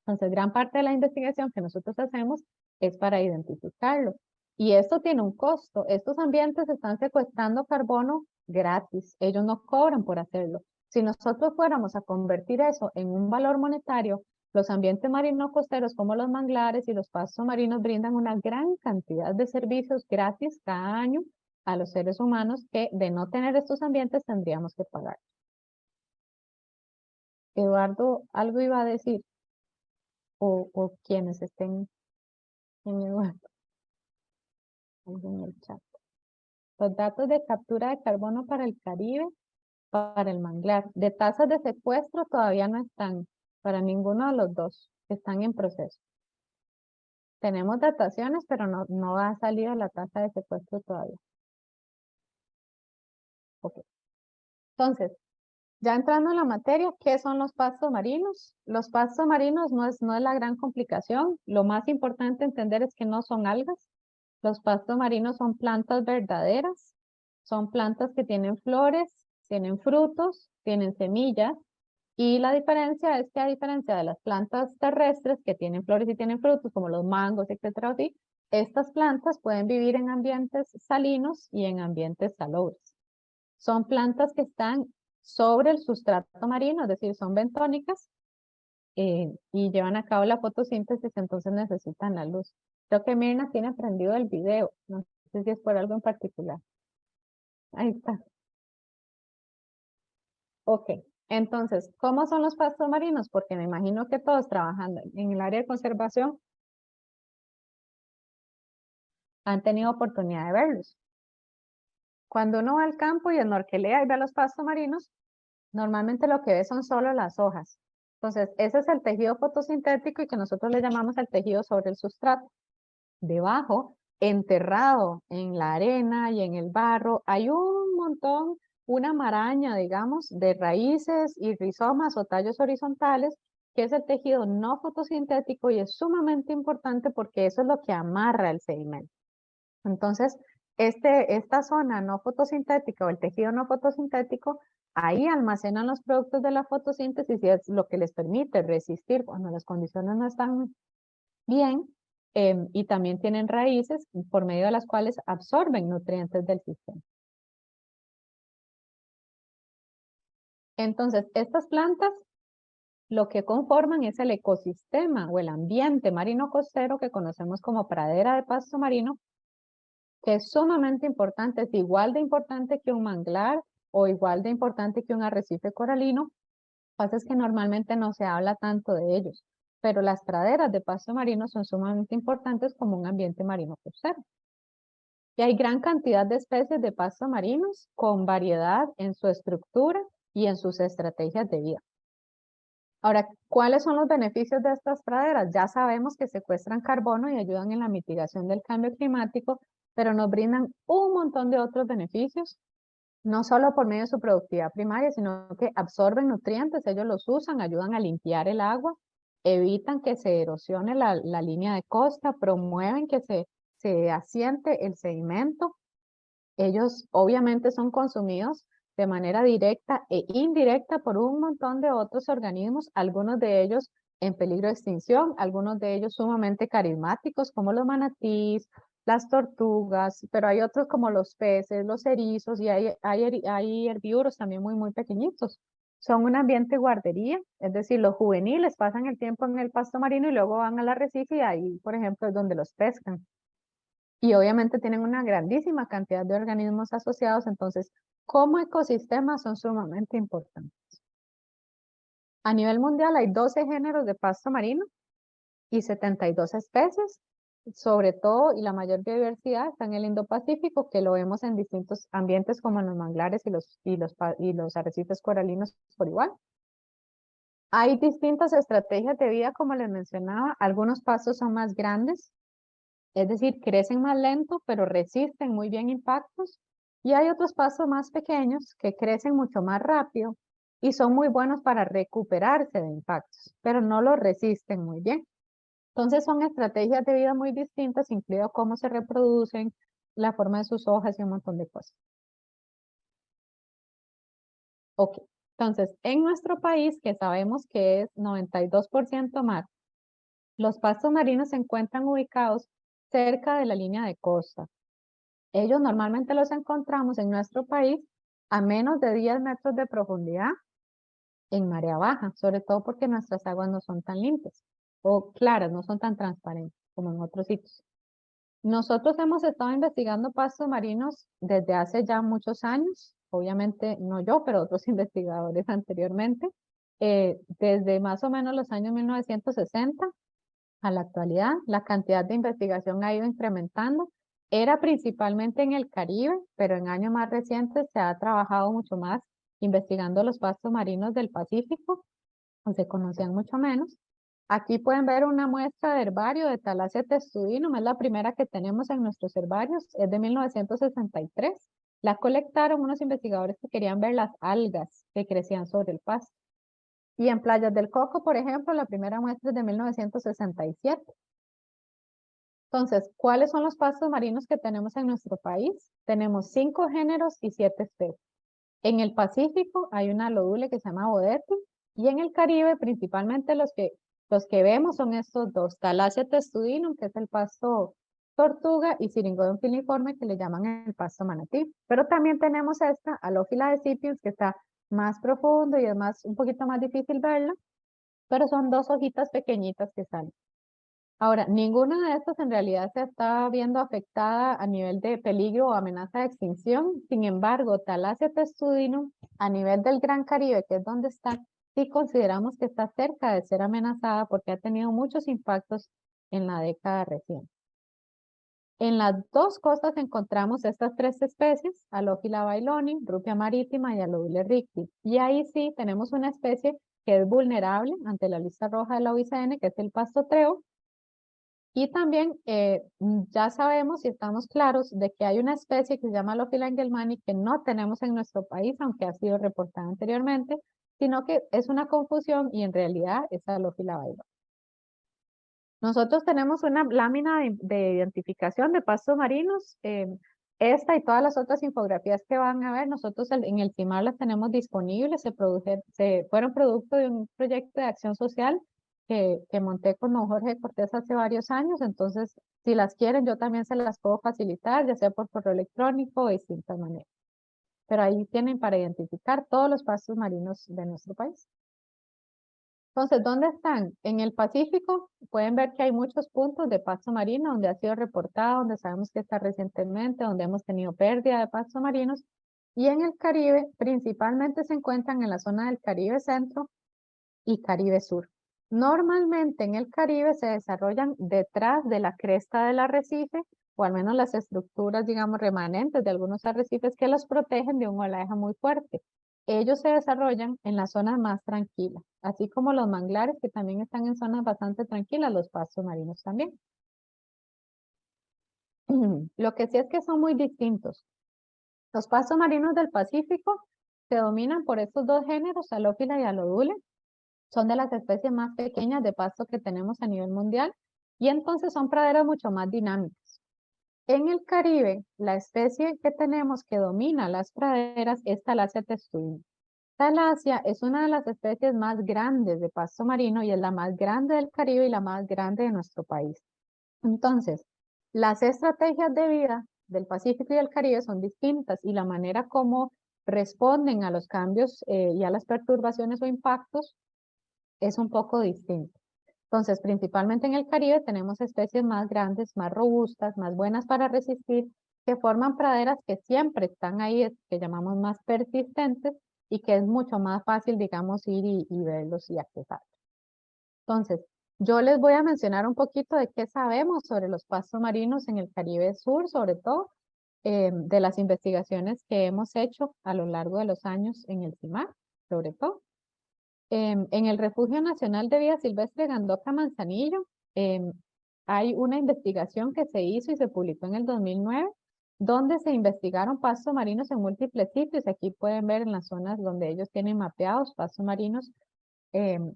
Entonces, gran parte de la investigación que nosotros hacemos es para identificarlo. Y esto tiene un costo. Estos ambientes están secuestrando carbono gratis. Ellos no cobran por hacerlo. Si nosotros fuéramos a convertir eso en un valor monetario, los ambientes marinos costeros como los manglares y los pastos marinos brindan una gran cantidad de servicios gratis cada año a los seres humanos que de no tener estos ambientes tendríamos que pagar. Eduardo, algo iba a decir, o quienes estén en Eduardo, en el chat. Los datos de captura de carbono para el Caribe, para el manglar. De tasas de secuestro todavía no están para ninguno de los dos, están en proceso. Tenemos dataciones, pero no ha salido la tasa de secuestro todavía. Okay. Entonces, ya entrando en la materia, ¿qué son los pastos marinos? Los pastos marinos no es la gran complicación. Lo más importante entender es que no son algas. Los pastos marinos son plantas verdaderas. Son plantas que tienen flores, tienen frutos, tienen semillas. Y la diferencia es que a diferencia de las plantas terrestres que tienen flores y tienen frutos, como los mangos, etcétera, así, estas plantas pueden vivir en ambientes salinos y en ambientes salobres. Son plantas que están sobre el sustrato marino, es decir, son bentónicas y llevan a cabo la fotosíntesis, entonces necesitan la luz. Creo que Mirna tiene prendido el video, no sé si es por algo en particular. Ahí está. Ok, entonces, ¿cómo son los pastos marinos? Porque me imagino que todos trabajando en el área de conservación han tenido oportunidad de verlos. Cuando uno va al campo y snorkelea y ve los pastos marinos, normalmente lo que ve son solo las hojas. Entonces, ese es el tejido fotosintético y que nosotros le llamamos el tejido sobre el sustrato. Debajo, enterrado en la arena y en el barro, hay un montón, una maraña, digamos, de raíces y rizomas o tallos horizontales, que es el tejido no fotosintético y es sumamente importante porque eso es lo que amarra el sedimento. Entonces, esta zona no fotosintética o el tejido no fotosintético, ahí almacenan los productos de la fotosíntesis y es lo que les permite resistir cuando las condiciones no están bien y también tienen raíces por medio de las cuales absorben nutrientes del sistema. Entonces, estas plantas lo que conforman es el ecosistema o el ambiente marino costero que conocemos como pradera de pasto marino, que es sumamente importante, es igual de importante que un manglar o igual de importante que un arrecife coralino. Lo que pasa es que normalmente no se habla tanto de ellos, pero las praderas de pasto marino son sumamente importantes como un ambiente marino costero. Y hay gran cantidad de especies de pasto marinos con variedad en su estructura y en sus estrategias de vida. Ahora, ¿cuáles son los beneficios de estas praderas? Ya sabemos que secuestran carbono y ayudan en la mitigación del cambio climático, pero nos brindan un montón de otros beneficios, no solo por medio de su productividad primaria, sino que absorben nutrientes, ellos los usan, ayudan a limpiar el agua, evitan que se erosione la línea de costa, promueven que se asiente el sedimento. Ellos obviamente son consumidos de manera directa e indirecta por un montón de otros organismos, algunos de ellos en peligro de extinción, algunos de ellos sumamente carismáticos como los manatís, las tortugas, pero hay otros como los peces, los erizos y hay herbívoros también muy pequeñitos. Son un ambiente guardería, es decir, los juveniles pasan el tiempo en el pasto marino y luego van al arrecife y ahí, por ejemplo, es donde los pescan. Y obviamente tienen una grandísima cantidad de organismos asociados, entonces como ecosistemas son sumamente importantes. A nivel mundial hay 12 géneros de pasto marino y 72 especies, sobre todo y la mayor biodiversidad está en el Indo-Pacífico, que lo vemos en distintos ambientes como en los manglares y los arrecifes coralinos por igual. Hay distintas estrategias de vida, como les mencionaba, algunos pastos son más grandes, es decir, crecen más lento, pero resisten muy bien impactos. Y hay otros pastos más pequeños que crecen mucho más rápido y son muy buenos para recuperarse de impactos, pero no los resisten muy bien. Entonces son estrategias de vida muy distintas, incluido cómo se reproducen, la forma de sus hojas y un montón de cosas. Ok, entonces en nuestro país, que sabemos que es 92% mar, los pastos marinos se encuentran ubicados cerca de la línea de costa. Ellos normalmente los encontramos en nuestro país a menos de 10 metros de profundidad en marea baja, sobre todo porque nuestras aguas no son tan limpias o claras, no son tan transparentes como en otros sitios. Nosotros hemos estado investigando pastos marinos desde hace ya muchos años, obviamente no yo, pero otros investigadores anteriormente, desde más o menos los años 1960 a la actualidad, la cantidad de investigación ha ido incrementando. Era principalmente en el Caribe, pero en años más recientes se ha trabajado mucho más investigando los pastos marinos del Pacífico, se conocían mucho menos. Aquí pueden ver una muestra de herbario de Thalassia testudinum, es la primera que tenemos en nuestros herbarios, es de 1963. La colectaron unos investigadores que querían ver las algas que crecían sobre el pasto. Y en Playas del Coco, por ejemplo, la primera muestra es de 1967. Entonces, ¿cuáles son los pastos marinos que tenemos en nuestro país? Tenemos 5 géneros y 7 especies. En el Pacífico hay una lodule que se llama Bodetum, y en el Caribe principalmente los que vemos son estos dos, Thalassia testudinum, que es el pasto tortuga, y Syringodon filiforme, que le llaman el pasto manatí. Pero también tenemos esta, Alophila decipiens, que está más profundo y es un poquito más difícil verla, pero son 2 hojitas pequeñitas que salen. Ahora, ninguna de estas en realidad se está viendo afectada a nivel de peligro o amenaza de extinción. Sin embargo, Thalassia testudinum, a nivel del Gran Caribe, que es donde está, sí consideramos que está cerca de ser amenazada porque ha tenido muchos impactos en la década reciente. En las 2 costas encontramos estas 3 especies, Alophila bailoni, Rupia marítima y Alodule ricti. Y ahí sí tenemos una especie que es vulnerable ante la lista roja de la UICN, que es el pasto treo. Y también ya sabemos y estamos claros de que hay una especie que se llama Alophila engelmani que no tenemos en nuestro país, aunque ha sido reportada anteriormente, sino que es una confusión y en realidad es Alophila bailoni. Nosotros tenemos una lámina de identificación de pastos marinos. Esta y todas las otras infografías que van a ver, nosotros en el CIMAR las tenemos disponibles. Fueron producto de un proyecto de acción social que monté con don Jorge Cortés hace varios años. Entonces, si las quieren, yo también se las puedo facilitar, ya sea por correo electrónico o de distintas maneras. Pero ahí tienen para identificar todos los pastos marinos de nuestro país. Entonces, ¿dónde están? En el Pacífico pueden ver que hay muchos puntos de pasto marino donde ha sido reportado, donde sabemos que está recientemente, donde hemos tenido pérdida de pastos marinos. Y en el Caribe, principalmente se encuentran en la zona del Caribe Centro y Caribe Sur. Normalmente en el Caribe se desarrollan detrás de la cresta del arrecife, o al menos las estructuras, digamos, remanentes de algunos arrecifes que los protegen de un oleaje muy fuerte. Ellos se desarrollan en las zonas más tranquilas, así como los manglares que también están en zonas bastante tranquilas, los pastos marinos también. Lo que sí es que son muy distintos. Los pastos marinos del Pacífico se dominan por estos dos géneros, Halófila y Alodule. Son de las especies más pequeñas de pasto que tenemos a nivel mundial y entonces son praderas mucho más dinámicas. En el Caribe, la especie que tenemos que domina las praderas es Thalassia testuina. Thalassia es una de las especies más grandes de pasto marino y es la más grande del Caribe y la más grande de nuestro país. Entonces, las estrategias de vida del Pacífico y del Caribe son distintas y la manera como responden a los cambios y a las perturbaciones o impactos es un poco distinto. Entonces, principalmente en el Caribe tenemos especies más grandes, más robustas, más buenas para resistir, que forman praderas que siempre están ahí, que llamamos más persistentes y que es mucho más fácil, digamos, ir y verlos y accesar. Entonces, yo les voy a mencionar un poquito de qué sabemos sobre los pastos marinos en el Caribe Sur, sobre todo, de las investigaciones que hemos hecho a lo largo de los años en el CIMAR, sobre todo. En el Refugio Nacional de Vida Silvestre Gandoca Manzanillo, hay una investigación que se hizo y se publicó en el 2009, donde se investigaron pastos marinos en múltiples sitios. Aquí pueden ver en las zonas donde ellos tienen mapeados pastos marinos en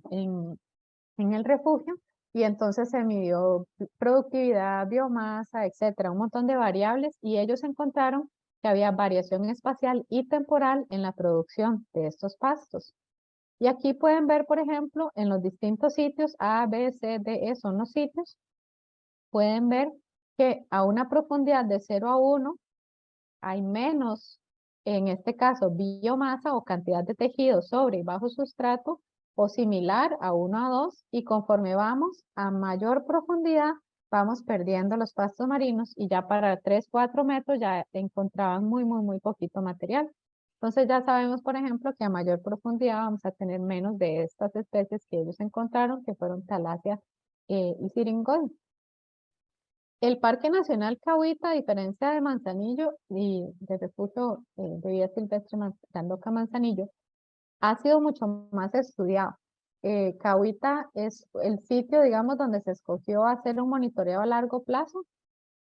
el refugio. Y entonces se midió productividad, biomasa, etcétera, un montón de variables. Y ellos encontraron que había variación espacial y temporal en la producción de estos pastos. Y aquí pueden ver, por ejemplo, en los distintos sitios, A, B, C, D, E son los sitios, pueden ver que a una profundidad de 0 a 1 hay menos, en este caso, biomasa o cantidad de tejido sobre y bajo sustrato, o similar a 1 a 2, y conforme vamos a mayor profundidad, vamos perdiendo los pastos marinos, y ya para 3, 4 metros ya encontraban muy poquito material. Entonces ya sabemos, por ejemplo, que a mayor profundidad vamos a tener menos de estas especies que ellos encontraron, que fueron Thalassia y Syringol. El Parque Nacional Cahuita, a diferencia de Manzanillo y del Refugio de Vida Silvestre Gandoca Manzanillo, ha sido mucho más estudiado. Cahuita es el sitio, digamos, donde se escogió hacer un monitoreo a largo plazo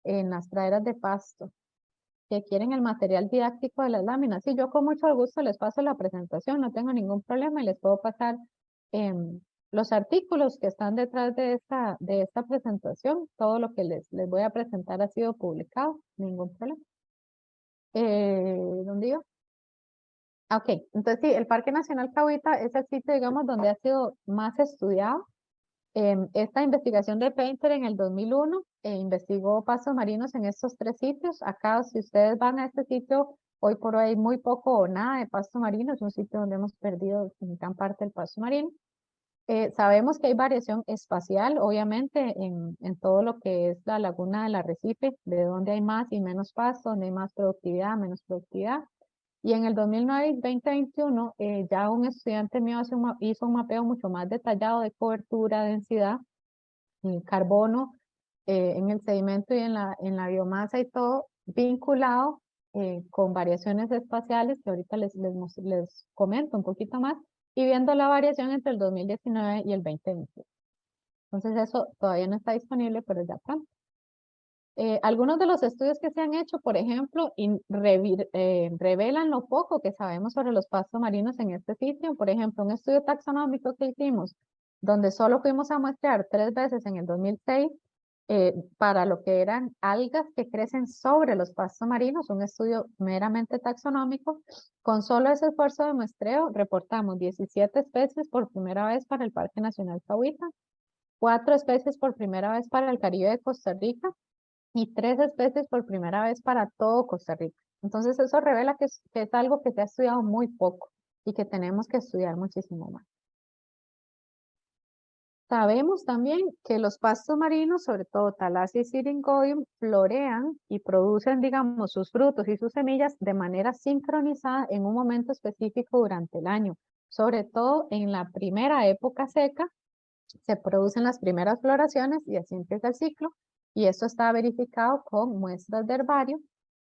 en las praderas de pasto, que quieren el material didáctico de las láminas. Sí, yo con mucho gusto les paso la presentación, no tengo ningún problema y les puedo pasar los artículos que están detrás de esta presentación. Todo lo que les voy a presentar ha sido publicado, ningún problema. ¿Dónde iba? Ok, entonces sí, el Parque Nacional Cahuita es el sitio, digamos, donde ha sido más estudiado. Esta investigación de Painter en el 2001 investigó pastos marinos en estos 3 sitios. Acá, si ustedes van a este sitio, hoy por hoy hay muy poco o nada de pasto marino. Es un sitio donde hemos perdido en gran parte el pasto marino. Sabemos que hay variación espacial, obviamente, en todo lo que es la laguna del arrecife, de donde hay más y menos pasto, donde hay más productividad, menos productividad. Y en el 2009 y 2021, ya un estudiante mío hizo un mapeo mucho más detallado de cobertura, densidad, carbono, en el sedimento y en la biomasa y todo, vinculado con variaciones espaciales, que ahorita les comento un poquito más, y viendo la variación entre el 2019 y el 2021. Entonces eso todavía no está disponible, pero ya está. Algunos de los estudios que se han hecho, por ejemplo, revelan lo poco que sabemos sobre los pastos marinos en este sitio. Por ejemplo, un estudio taxonómico que hicimos, donde solo fuimos a muestrear 3 veces en el 2006, para lo que eran algas que crecen sobre los pastos marinos, un estudio meramente taxonómico. Con solo ese esfuerzo de muestreo, reportamos 17 especies por primera vez para el Parque Nacional Cahuita, 4 especies por primera vez para el Caribe de Costa Rica, y 3 especies por primera vez para todo Costa Rica. Entonces eso revela que es algo que se ha estudiado muy poco y que tenemos que estudiar muchísimo más. Sabemos también que los pastos marinos, sobre todo Thalassia y Syringodium, florean y producen, digamos, sus frutos y sus semillas de manera sincronizada en un momento específico durante el año. Sobre todo en la primera época seca, se producen las primeras floraciones y así empieza el ciclo. Y esto está verificado con muestras de herbario.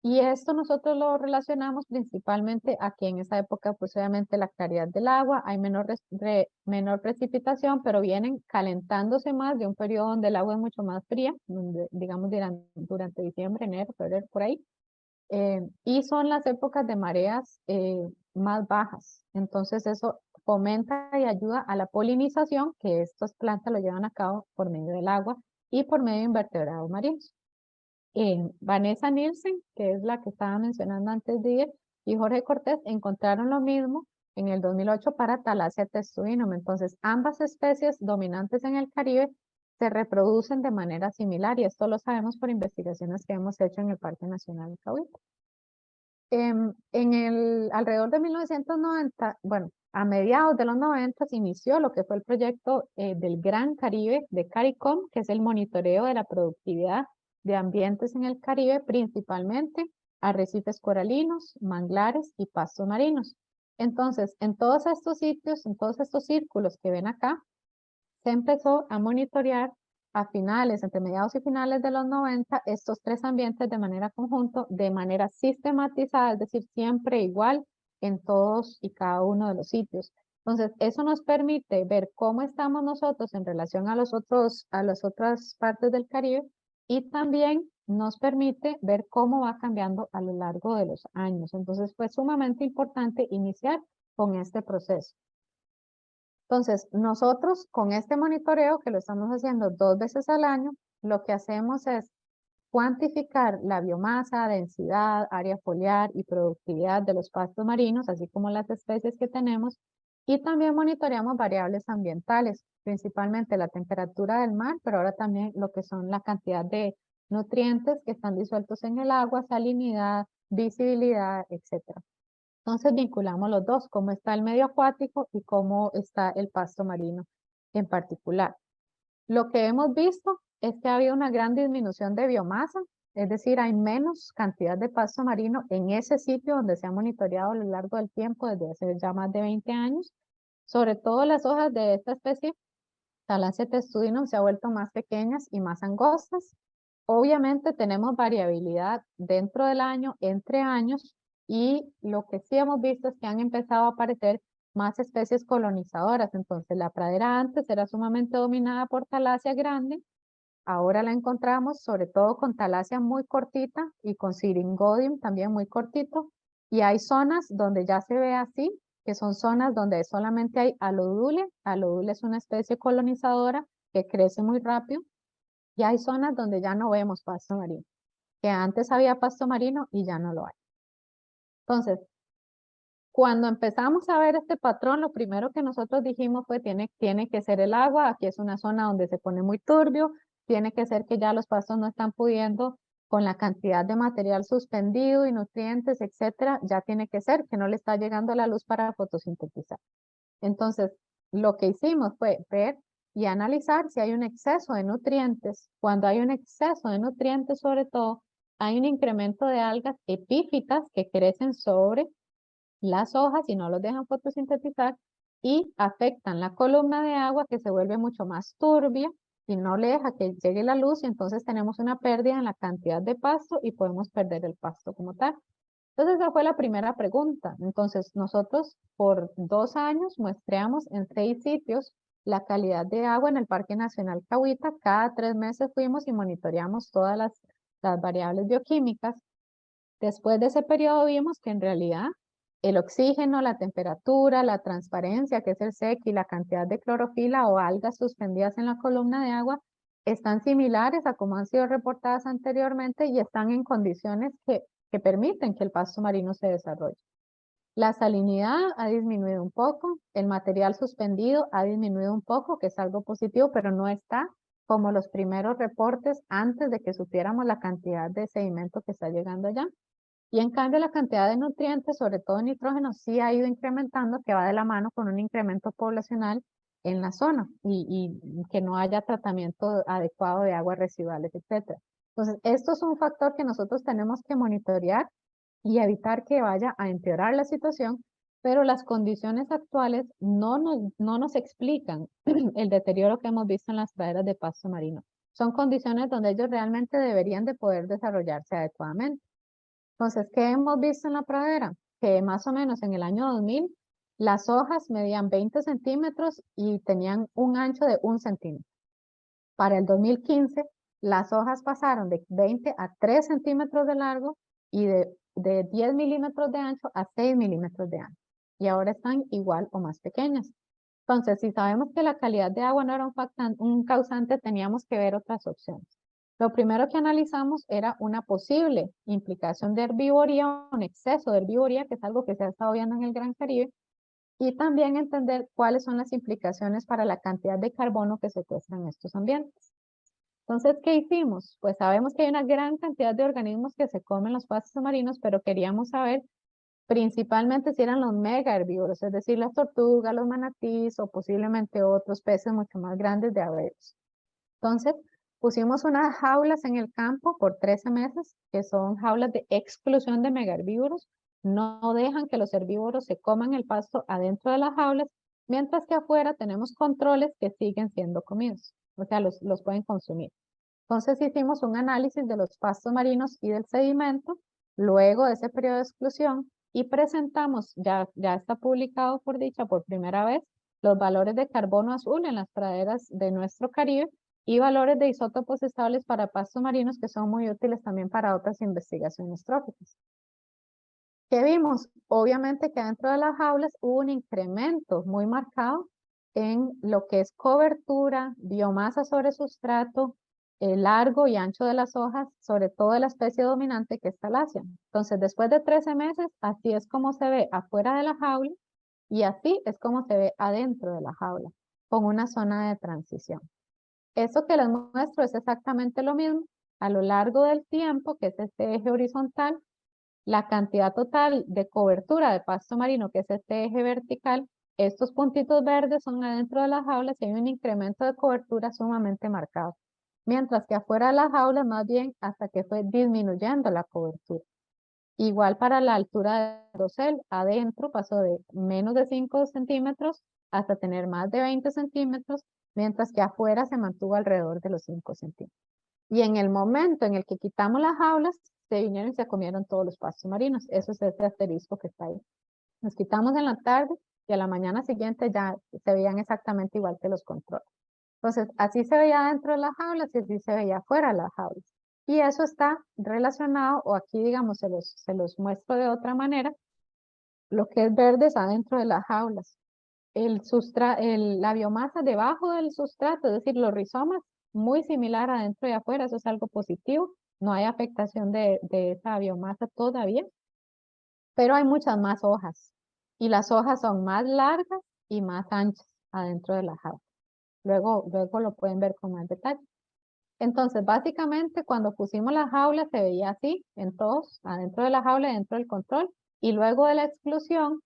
Y esto nosotros lo relacionamos principalmente a que en esa época, pues obviamente la claridad del agua, hay menor precipitación, pero vienen calentándose más de un periodo donde el agua es mucho más fría, donde, digamos durante diciembre, enero, febrero, por ahí. Y son las épocas de mareas más bajas. Entonces eso fomenta y ayuda a la polinización que estas plantas lo llevan a cabo por medio del agua y por medio de invertebrados marinos. Vanessa Nielsen, que es la que estaba mencionando antes de ir, y Jorge Cortés encontraron lo mismo en el 2008 para Thalassia testuinum. Entonces, ambas especies dominantes en el Caribe se reproducen de manera similar y esto lo sabemos por investigaciones que hemos hecho en el Parque Nacional de Cahuita. Alrededor de 1990, bueno, a mediados de los 90 se inició lo que fue el proyecto del Gran Caribe de CARICOM, que es el monitoreo de la productividad de ambientes en el Caribe, principalmente arrecifes coralinos, manglares y pastos marinos. Entonces, en todos estos sitios, en todos estos círculos que ven acá, se empezó a monitorear a finales, entre mediados y finales de los 90, estos tres ambientes de manera conjunta, de manera sistematizada, es decir, siempre igual en todos y cada uno de los sitios. Entonces, eso nos permite ver cómo estamos nosotros en relación a las otras partes del Caribe y también nos permite ver cómo va cambiando a lo largo de los años. Entonces, fue sumamente importante iniciar con este proceso. Entonces, nosotros con este monitoreo que lo estamos haciendo 2 veces al año, lo que hacemos es cuantificar la biomasa, densidad, área foliar y productividad de los pastos marinos, así como las especies que tenemos, y también monitoreamos variables ambientales, principalmente la temperatura del mar, pero ahora también lo que son la cantidad de nutrientes que están disueltos en el agua, salinidad, visibilidad, etcétera. Entonces vinculamos los dos, cómo está el medio acuático y cómo está el pasto marino en particular. Lo que hemos visto es que ha habido una gran disminución de biomasa, es decir, hay menos cantidad de pasto marino en ese sitio donde se ha monitoreado a lo largo del tiempo, desde hace ya más de 20 años. Sobre todo las hojas de esta especie, Thalassia testuinum, se han vuelto más pequeñas y más angostas. Obviamente tenemos variabilidad dentro del año, entre años, y lo que sí hemos visto es que han empezado a aparecer más especies colonizadoras. Entonces la pradera antes era sumamente dominada por Thalassia grande, ahora la encontramos sobre todo con Thalassia muy cortita y con Syringodium también muy cortito, y hay zonas donde ya se ve así, que son zonas donde solamente hay Alodule. Alodule es una especie colonizadora que crece muy rápido, y hay zonas donde ya no vemos pasto marino, que antes había pasto marino y ya no lo hay. Entonces, cuando empezamos a ver este patrón, lo primero que nosotros dijimos fue tiene que ser el agua, aquí es una zona donde se pone muy turbio, tiene que ser que ya los pastos no están pudiendo con la cantidad de material suspendido y nutrientes, etcétera, ya tiene que ser que no le está llegando la luz para fotosintetizar. Entonces, lo que hicimos fue ver y analizar si hay un exceso de nutrientes. Cuando hay un exceso de nutrientes, sobre todo, hay un incremento de algas epífitas que crecen sobre las hojas y no los dejan fotosintetizar y afectan la columna de agua, que se vuelve mucho más turbia y no le deja que llegue la luz, y entonces tenemos una pérdida en la cantidad de pasto y podemos perder el pasto como tal. Entonces esa fue la primera pregunta. Entonces nosotros por 2 años muestreamos en 6 sitios la calidad de agua en el Parque Nacional Cahuita. Cada 3 meses fuimos y monitoreamos todas las variables bioquímicas. Después de ese periodo vimos que en realidad el oxígeno, la temperatura, la transparencia, que es el SEC, y la cantidad de clorofila o algas suspendidas en la columna de agua están similares a como han sido reportadas anteriormente y están en condiciones que permiten que el pasto marino se desarrolle. La salinidad ha disminuido un poco, el material suspendido ha disminuido un poco, que es algo positivo, pero no está como los primeros reportes antes de que supiéramos la cantidad de sedimento que está llegando allá. Y en cambio la cantidad de nutrientes, sobre todo nitrógeno, sí ha ido incrementando, que va de la mano con un incremento poblacional en la zona y que no haya tratamiento adecuado de aguas residuales, etc. Entonces, esto es un factor que nosotros tenemos que monitorear y evitar que vaya a empeorar la situación, pero las condiciones actuales no nos explican el deterioro que hemos visto en las praderas de pasto marino. Son condiciones donde ellos realmente deberían de poder desarrollarse adecuadamente. Entonces, ¿qué hemos visto en la pradera? Que más o menos en el año 2000, las hojas medían 20 centímetros y tenían un ancho de 1 centímetro. Para el 2015, las hojas pasaron de 20 a 3 centímetros de largo y de 10 milímetros de ancho a 6 milímetros de ancho. Y ahora están igual o más pequeñas. Entonces, si sabemos que la calidad de agua no era un causante, teníamos que ver otras opciones. Lo primero que analizamos era una posible implicación de herbivoría, un exceso de herbivoría, que es algo que se ha estado viendo en el Gran Caribe, y también entender cuáles son las implicaciones para la cantidad de carbono que secuestran estos ambientes. Entonces, ¿qué hicimos? Pues sabemos que hay una gran cantidad de organismos que se comen los pastos marinos, pero queríamos saber principalmente si eran los mega herbívoros, es decir, las tortugas, los manatíes o posiblemente otros peces mucho más grandes de abetos. Entonces, pusimos unas jaulas en el campo por 13 meses, que son jaulas de exclusión de mega herbívoros. No dejan que los herbívoros se coman el pasto adentro de las jaulas, mientras que afuera tenemos controles que siguen siendo comidos, o sea, los pueden consumir. Entonces hicimos un análisis de los pastos marinos y del sedimento, luego de ese periodo de exclusión, y presentamos, ya está publicado por dicha por primera vez, los valores de carbono azul en las praderas de nuestro Caribe y valores de isótopos estables para pastos marinos que son muy útiles también para otras investigaciones tróficas. ¿Qué vimos? Obviamente que dentro de las jaulas hubo un incremento muy marcado en lo que es cobertura, biomasa sobre sustrato, el largo y ancho de las hojas, sobre todo de la especie dominante que es Thalassia. Entonces, después de 13 meses, así es como se ve afuera de la jaula y así es como se ve adentro de la jaula, con una zona de transición. Eso que les muestro es exactamente lo mismo a lo largo del tiempo, que es este eje horizontal, la cantidad total de cobertura de pasto marino, que es este eje vertical. Estos puntitos verdes son adentro de las jaulas y hay un incremento de cobertura sumamente marcado. Mientras que afuera de las jaulas, más bien, hasta que fue disminuyendo la cobertura. Igual para la altura del dosel, adentro pasó de menos de 5 centímetros hasta tener más de 20 centímetros, mientras que afuera se mantuvo alrededor de los 5 centímetros. Y en el momento en el que quitamos las jaulas, se vinieron y se comieron todos los pastos marinos. Eso es este asterisco que está ahí. Nos quitamos en la tarde y a la mañana siguiente ya se veían exactamente igual que los controles. Entonces, así se veía dentro de las jaulas y así se veía fuera de las jaulas. Y eso está relacionado, o aquí, digamos, se los muestro de otra manera, lo que es verde es adentro de las jaulas. La biomasa debajo del sustrato, es decir, los rizomas, muy similar adentro y afuera, eso es algo positivo. No hay afectación de esa biomasa todavía, pero hay muchas más hojas. Y las hojas son más largas y más anchas adentro de la jaula. Luego lo pueden ver con más detalle. Entonces, básicamente, cuando pusimos la jaula, se veía así en todos, adentro de la jaula y dentro del control. Y luego de la exclusión,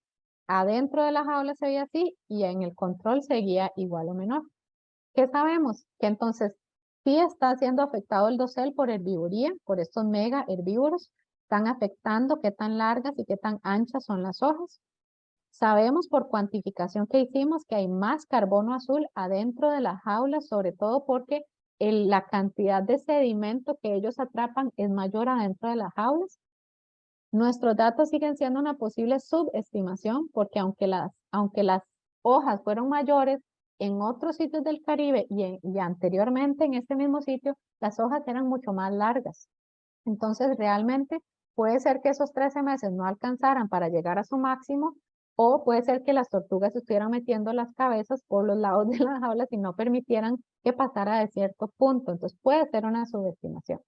adentro de la jaula se veía así y en el control seguía igual o menor. ¿Qué sabemos? Que entonces sí está siendo afectado el dosel por herbivoría, por estos mega herbívoros. Están afectando qué tan largas y qué tan anchas son las hojas. Sabemos por cuantificación que hicimos que hay más carbono azul adentro de la jaula, sobre todo porque la cantidad de sedimento que ellos atrapan es mayor adentro de las jaulas. Nuestros datos siguen siendo una posible subestimación porque aunque las hojas fueron mayores en otros sitios del Caribe y anteriormente en este mismo sitio, las hojas eran mucho más largas. Entonces realmente puede ser que esos 13 meses no alcanzaran para llegar a su máximo o puede ser que las tortugas estuvieran metiendo las cabezas por los lados de las jaulas y no permitieran que pasara de cierto punto. Entonces puede ser una subestimación.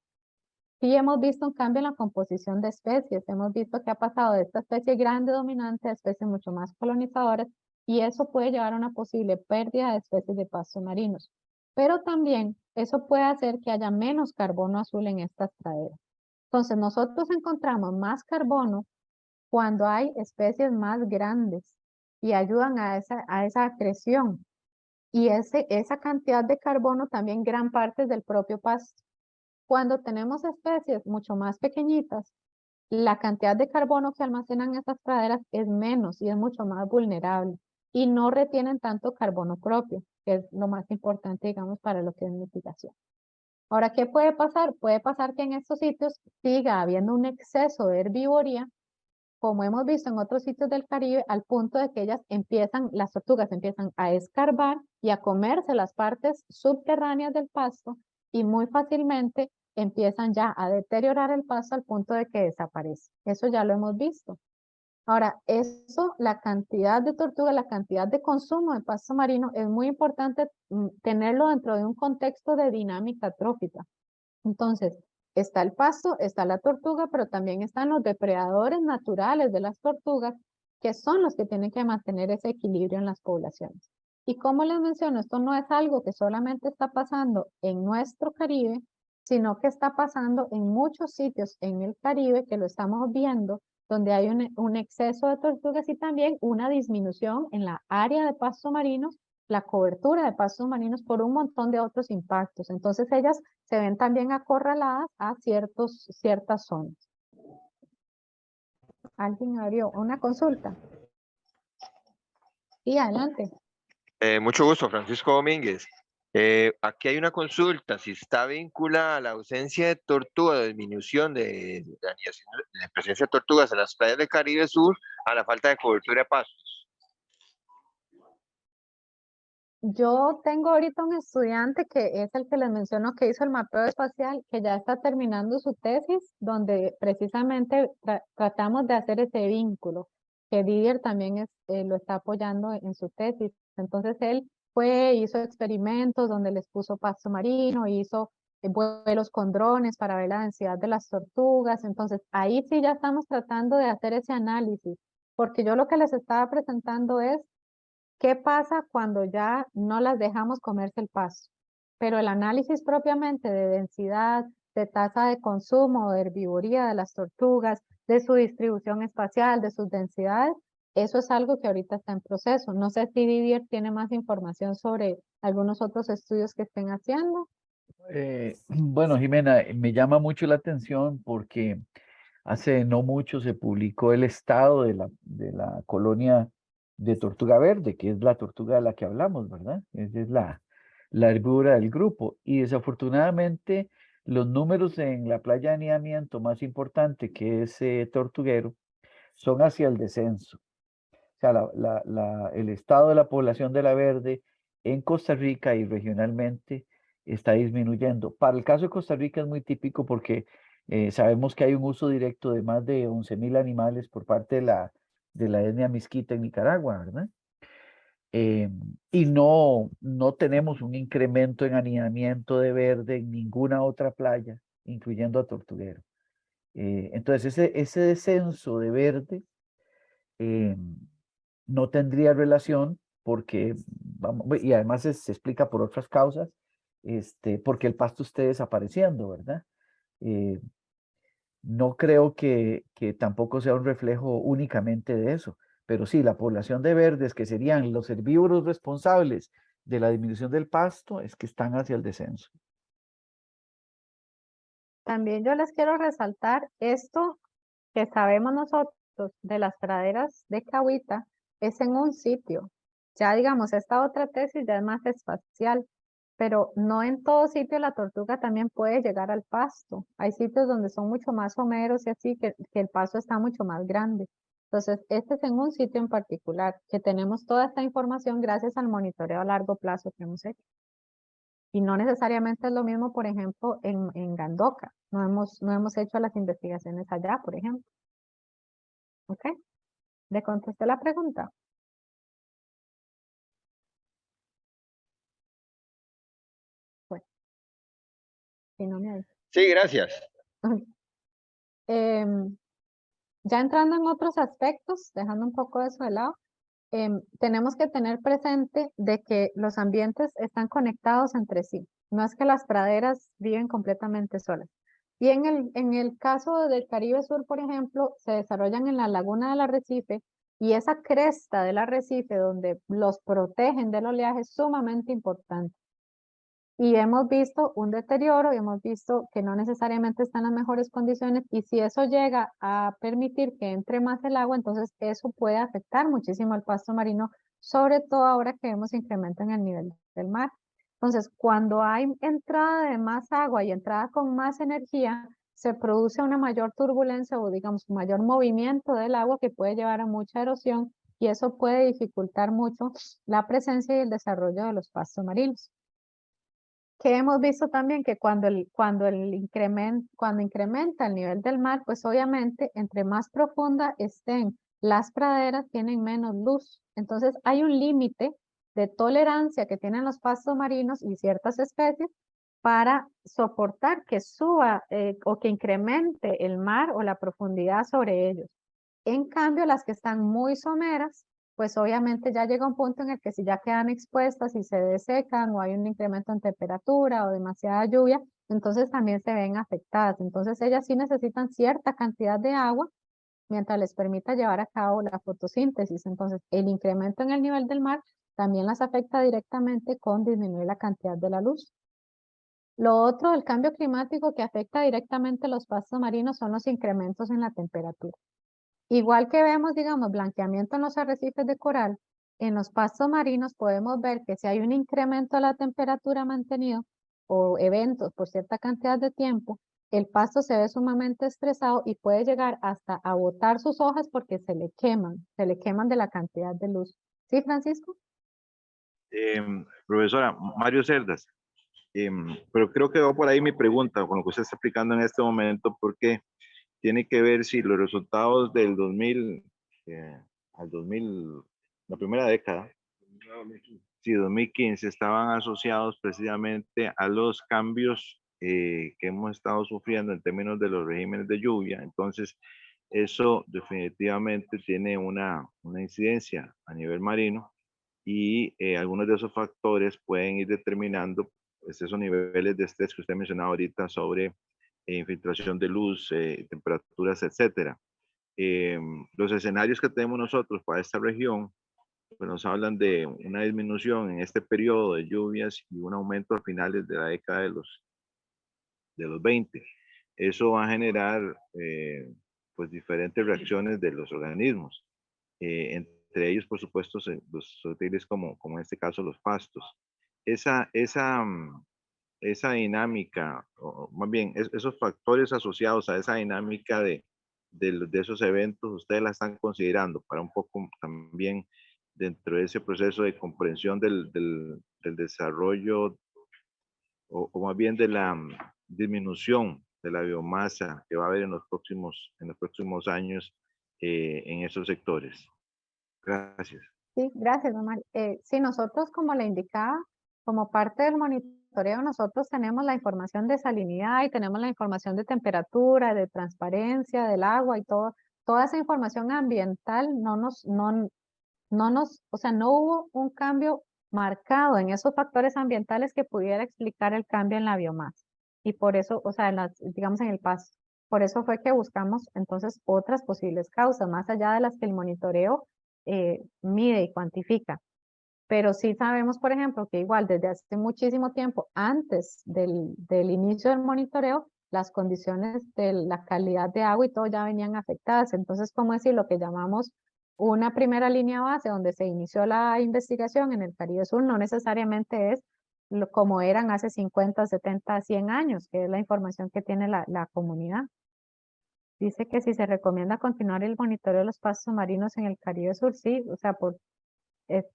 Sí hemos visto un cambio en la composición de especies. Hemos visto que ha pasado de esta especie grande dominante a especies mucho más colonizadoras y eso puede llevar a una posible pérdida de especies de pastos marinos. Pero también eso puede hacer que haya menos carbono azul en estas praderas. Entonces nosotros encontramos más carbono cuando hay especies más grandes y ayudan a esa acreción. Y esa cantidad de carbono también gran parte es del propio pasto. Cuando tenemos especies mucho más pequeñitas, la cantidad de carbono que almacenan estas praderas es menos y es mucho más vulnerable y no retienen tanto carbono propio, que es lo más importante, digamos, para lo que es mitigación. Ahora, ¿qué puede pasar? Puede pasar que en estos sitios siga habiendo un exceso de herbivoría, como hemos visto en otros sitios del Caribe, al punto de que las tortugas empiezan a escarbar y a comerse las partes subterráneas del pasto y muy fácilmente empiezan ya a deteriorar el pasto al punto de que desaparece. Eso ya lo hemos visto. Ahora, la cantidad de tortugas, la cantidad de consumo de pasto marino, es muy importante tenerlo dentro de un contexto de dinámica trófica. Entonces, está el pasto, está la tortuga, pero también están los depredadores naturales de las tortugas, que son los que tienen que mantener ese equilibrio en las poblaciones. Y como les menciono, esto no es algo que solamente está pasando en nuestro Caribe, sino que está pasando en muchos sitios en el Caribe que lo estamos viendo, donde hay un exceso de tortugas y también una disminución en la área de pasto marinos, la cobertura de pastos marinos por un montón de otros impactos. Entonces ellas se ven también acorraladas a ciertas zonas. ¿Alguien abrió una consulta? Sí, adelante. Mucho gusto, Francisco Domínguez. Aquí hay una consulta, si está vinculada a la ausencia de tortuga, de disminución de presencia de tortugas en las playas del Caribe Sur, a la falta de cobertura de pastos. Yo tengo ahorita un estudiante que es el que les menciono que hizo el mapeo espacial, que ya está terminando su tesis, donde precisamente tratamos de hacer ese vínculo, que Didier también lo está apoyando en su tesis. Entonces él hizo experimentos donde les puso pasto marino, hizo vuelos con drones para ver la densidad de las tortugas. Entonces ahí sí ya estamos tratando de hacer ese análisis, porque yo lo que les estaba presentando es ¿qué pasa cuando ya no las dejamos comerse el pasto? Pero el análisis propiamente de densidad, de tasa de consumo, de herbivoría de las tortugas, de su distribución espacial, de sus densidades, eso es algo que ahorita está en proceso. No sé si Didier tiene más información sobre algunos otros estudios que estén haciendo. Bueno, Jimena, me llama mucho la atención porque hace no mucho se publicó el estado de la colonia de tortuga verde, que es la tortuga de la que hablamos, ¿verdad? Esa es la herbívora del grupo. Y desafortunadamente los números en la playa de anidamiento más importante, que es Tortuguero, son hacia el descenso. O sea, el estado de la población de la verde en Costa Rica y regionalmente está disminuyendo. Para el caso de Costa Rica es muy típico porque sabemos que hay un uso directo de más de 11.000 animales por parte de la etnia Misquita en Nicaragua, ¿verdad? Y no tenemos un incremento en anidamiento de verde en ninguna otra playa, incluyendo a Tortuguero. Entonces, ese descenso de verde no tendría relación porque, y además se explica por otras causas, porque el pasto esté desapareciendo, ¿verdad? No creo que tampoco sea un reflejo únicamente de eso, pero sí, la población de verdes, que serían los herbívoros responsables de la disminución del pasto, es que están hacia el descenso. También yo les quiero resaltar esto que sabemos nosotros de las praderas de Cahuita es en un sitio. Ya digamos, esta otra tesis ya es más espacial, pero no en todo sitio la tortuga también puede llegar al pasto. Hay sitios donde son mucho más someros y así que el pasto está mucho más grande. Entonces, este es en un sitio en particular que tenemos toda esta información gracias al monitoreo a largo plazo que hemos hecho. Y no necesariamente es lo mismo, por ejemplo, en Gandoca. No hemos hecho las investigaciones allá, por ejemplo. ¿Ok? ¿Le contesté la pregunta? Bueno, si no me dice. Sí, gracias. Ya entrando en otros aspectos, dejando un poco eso de lado, tenemos que tener presente de que los ambientes están conectados entre sí. No es que las praderas viven completamente solas. Y en el caso del Caribe Sur, por ejemplo, se desarrollan en la laguna del Arrecife Y esa cresta del arrecife donde los protegen del oleaje es sumamente importante. Y hemos visto un deterioro y hemos visto que no necesariamente están en las mejores condiciones, y si eso llega a permitir que entre más el agua, entonces eso puede afectar muchísimo al pasto marino, sobre todo ahora que vemos incremento en el nivel del mar. Entonces, cuando hay entrada de más agua y entrada con más energía, se produce una mayor turbulencia o digamos un mayor movimiento del agua que puede llevar a mucha erosión, y eso puede dificultar mucho la presencia y el desarrollo de los pastos marinos. Que hemos visto también que cuando incrementa el nivel del mar, pues obviamente entre más profunda estén las praderas, tienen menos luz. Entonces hay un límite de tolerancia que tienen los pastos marinos y ciertas especies para soportar que suba o que incremente el mar o la profundidad sobre ellos. En cambio, las que están muy someras, pues obviamente ya llega un punto en el que si ya quedan expuestas y se desecan o hay un incremento en temperatura o demasiada lluvia, entonces también se ven afectadas. Entonces ellas sí necesitan cierta cantidad de agua mientras les permita llevar a cabo la fotosíntesis. Entonces el incremento en el nivel del mar también las afecta directamente con disminuir la cantidad de la luz. Lo otro del cambio climático que afecta directamente los pastos marinos son los incrementos en la temperatura. Igual que vemos, digamos, blanqueamiento en los arrecifes de coral, en los pastos marinos podemos ver que si hay un incremento de la temperatura mantenido o eventos por cierta cantidad de tiempo, el pasto se ve sumamente estresado y puede llegar hasta a botar sus hojas porque se le queman de la cantidad de luz. ¿Sí, Francisco? Profesora, Mario Cerdas, pero creo que va por ahí mi pregunta con lo que usted está explicando en este momento, porque tiene que ver si los resultados del 2000 al 2000, la primera década, sí, 2015, estaban asociados precisamente a los cambios que hemos estado sufriendo en términos de los regímenes de lluvia. Entonces, eso definitivamente tiene una incidencia a nivel marino, y algunos de esos factores pueden ir determinando pues, esos niveles de estrés que usted mencionaba ahorita sobre infiltración de luz, temperaturas, etcétera. Los escenarios que tenemos nosotros para esta región pues nos hablan de una disminución en este periodo de lluvias y un aumento a finales de la década de los 20. Eso va a generar pues diferentes reacciones de los organismos, entre ellos por supuesto los sutiles como en este caso los pastos. Esa dinámica, o más bien esos factores asociados a esa dinámica de esos eventos, ustedes la están considerando para un poco también dentro de ese proceso de comprensión del desarrollo o más bien de la disminución de la biomasa que va a haber en los próximos años en esos sectores. Gracias. Sí, gracias, Omar. Sí, nosotros, como le indicaba, como parte del monitoreo, nosotros tenemos la información de salinidad y tenemos la información de temperatura, de transparencia del agua y toda esa información ambiental o sea, no hubo un cambio marcado en esos factores ambientales que pudiera explicar el cambio en la biomasa. Y por eso, o sea, digamos en el pasto. Por eso fue que buscamos entonces otras posibles causas, más allá de las que el monitoreo mide y cuantifica. Pero sí sabemos, por ejemplo, que igual desde hace muchísimo tiempo, antes del inicio del monitoreo, las condiciones de la calidad de agua y todo ya venían afectadas. Entonces, ¿cómo decir? Lo que llamamos una primera línea base donde se inició la investigación en el Caribe Sur no necesariamente es como eran hace 50, 70, 100 años, que es la información que tiene la comunidad. Dice que si se recomienda continuar el monitoreo de los pastos marinos en el Caribe Sur, sí, o sea,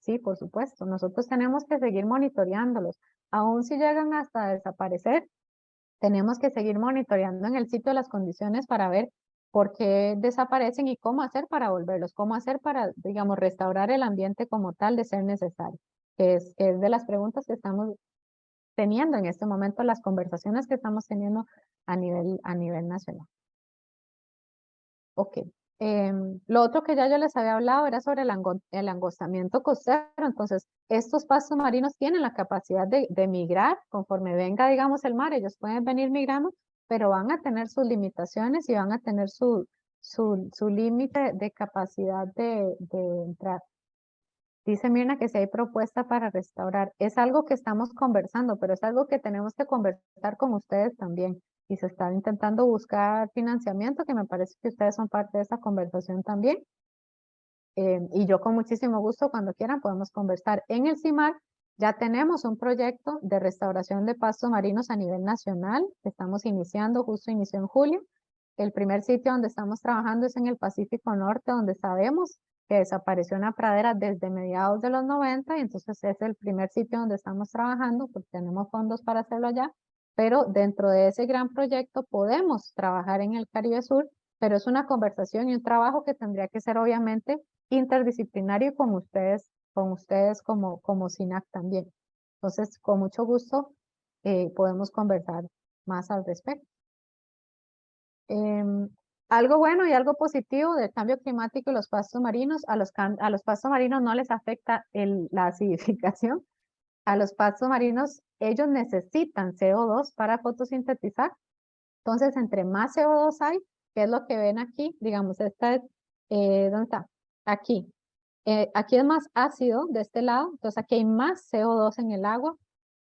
sí, por supuesto. Nosotros tenemos que seguir monitoreándolos. Aún si llegan hasta desaparecer, tenemos que seguir monitoreando en el sitio las condiciones para ver por qué desaparecen y cómo hacer para volverlos, cómo hacer para, digamos, restaurar el ambiente como tal de ser necesario, que es de las preguntas que estamos teniendo en este momento, las conversaciones que estamos teniendo a nivel nacional. Ok. Lo otro que ya yo les había hablado era sobre el angostamiento costero. Entonces, estos pastos marinos tienen la capacidad de migrar conforme venga, digamos, el mar. Ellos pueden venir migrando, pero van a tener sus limitaciones y van a tener sus su límite de capacidad de entrar. Dice Mirna que si hay propuesta para restaurar. Es algo que estamos conversando, pero es algo que tenemos que conversar con ustedes también. Y se está intentando buscar financiamiento, que me parece que ustedes son parte de esa conversación también. Y yo con muchísimo gusto, cuando quieran, podemos conversar. En el CIMAR ya tenemos un proyecto de restauración de pastos marinos a nivel nacional. Estamos iniciando, justo inició en julio. El primer sitio donde estamos trabajando es en el Pacífico Norte, donde sabemos que desapareció una pradera desde mediados de los 90, y entonces es el primer sitio donde estamos trabajando, porque tenemos fondos para hacerlo allá, pero dentro de ese gran proyecto podemos trabajar en el Caribe Sur, pero es una conversación y un trabajo que tendría que ser obviamente interdisciplinario con ustedes como SINAC también. Entonces, con mucho gusto podemos conversar más al respecto. Algo bueno y algo positivo del cambio climático y los pastos marinos, a los pastos marinos no les afecta la acidificación. A los pastos marinos, ellos necesitan CO2 para fotosintetizar. Entonces, entre más CO2 hay, que es lo que ven aquí, digamos, esta es, ¿dónde está? Aquí. Aquí es más ácido de este lado, entonces aquí hay más CO2 en el agua,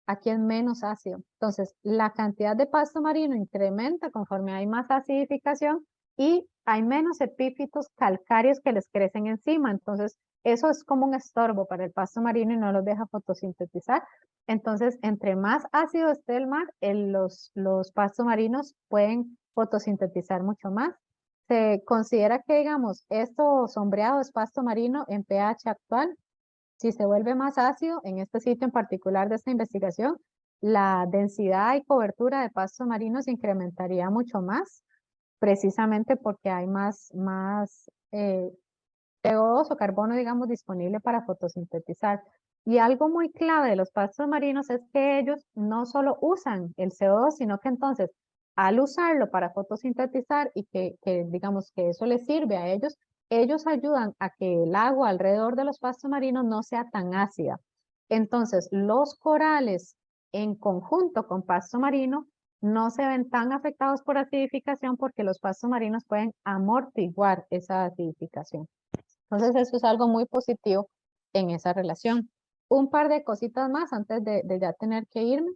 aquí es menos ácido. Entonces, la cantidad de pasto marino incrementa conforme hay más acidificación y hay menos epífitos calcáreos que les crecen encima. Entonces, eso es como un estorbo para el pasto marino y no los deja fotosintetizar. Entonces, entre más ácido esté el mar, los pastos marinos pueden fotosintetizar mucho más. Se considera que, digamos, esto sombreado es pasto marino en pH actual. Si se vuelve más ácido, en este sitio en particular de esta investigación, la densidad y cobertura de pastos marinos incrementaría mucho más, precisamente porque hay más CO2 o carbono, digamos, disponible para fotosintetizar. Y algo muy clave de los pastos marinos es que ellos no solo usan el CO2, sino que entonces, al usarlo para fotosintetizar y que digamos que eso les sirve a ellos, ellos ayudan a que el agua alrededor de los pastos marinos no sea tan ácida. Entonces, los corales en conjunto con pasto marino no se ven tan afectados por acidificación porque los pastos marinos pueden amortiguar esa acidificación. Entonces, eso es algo muy positivo en esa relación. Un par de cositas más antes de ya tener que irme.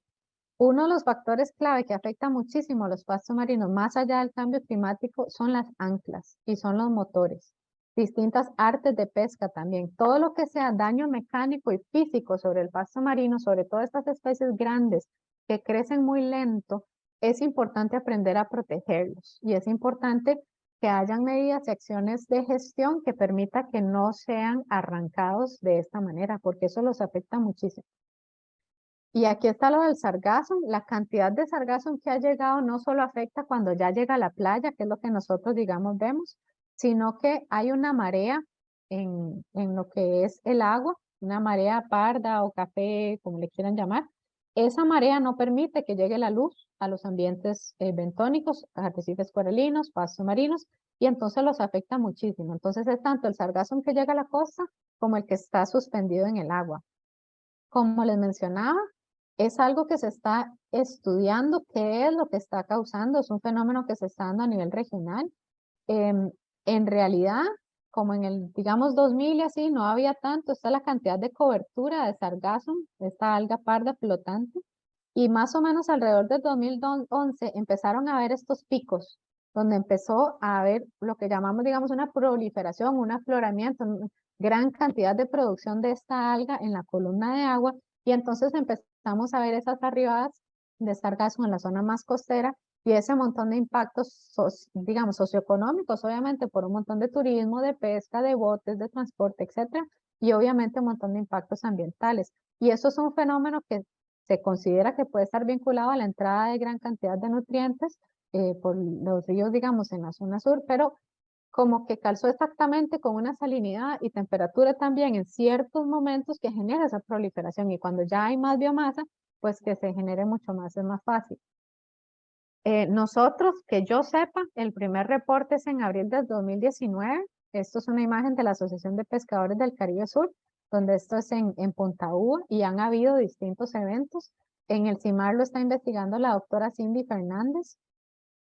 Uno de los factores clave que afecta muchísimo a los pastos marinos, más allá del cambio climático, son las anclas y son los motores. Distintas artes de pesca también. Todo lo que sea daño mecánico y físico sobre el pasto marino, sobre todo estas especies grandes que crecen muy lento, es importante aprender a protegerlos. Y es importante que hayan medidas y acciones de gestión que permita que no sean arrancados de esta manera, porque eso los afecta muchísimo. Y aquí está lo del sargazo. La cantidad de sargazo que ha llegado no solo afecta cuando ya llega a la playa, que es lo que nosotros, digamos, vemos, sino que hay una marea en lo que es el agua, una marea parda o café, como le quieran llamar. Esa marea no permite que llegue la luz a los ambientes bentónicos, arrecifes coralinos, pastos marinos, y entonces los afecta muchísimo. Entonces es tanto el sargazo que llega a la costa como el que está suspendido en el agua. Como les mencionaba, es algo que se está estudiando qué es lo que está causando, es un fenómeno que se está dando a nivel regional. En realidad, como en el, digamos, 2000 y así, no había tanto, está la cantidad de cobertura de sargazo, esta alga parda flotante, y más o menos alrededor del 2011 empezaron a haber estos picos, donde empezó a haber lo que llamamos, digamos, una proliferación, un afloramiento, una gran cantidad de producción de esta alga en la columna de agua, y entonces empezamos a ver esas arribadas de sargazo en la zona más costera, y ese montón de impactos, digamos, socioeconómicos, obviamente, por un montón de turismo, de pesca, de botes, de transporte, etcétera, y obviamente un montón de impactos ambientales. Y eso es un fenómeno que se considera que puede estar vinculado a la entrada de gran cantidad de nutrientes por los ríos, digamos, en la zona sur, pero como que calzó exactamente con una salinidad y temperatura también en ciertos momentos que genera esa proliferación, y cuando ya hay más biomasa, pues que se genere mucho más, es más fácil. Nosotros, que yo sepa, el primer reporte es en abril del 2019. Esto es una imagen de la Asociación de Pescadores del Caribe Sur, donde esto es en Punta Uva, y han habido distintos eventos. En el CIMAR lo está investigando la doctora Cindy Fernández.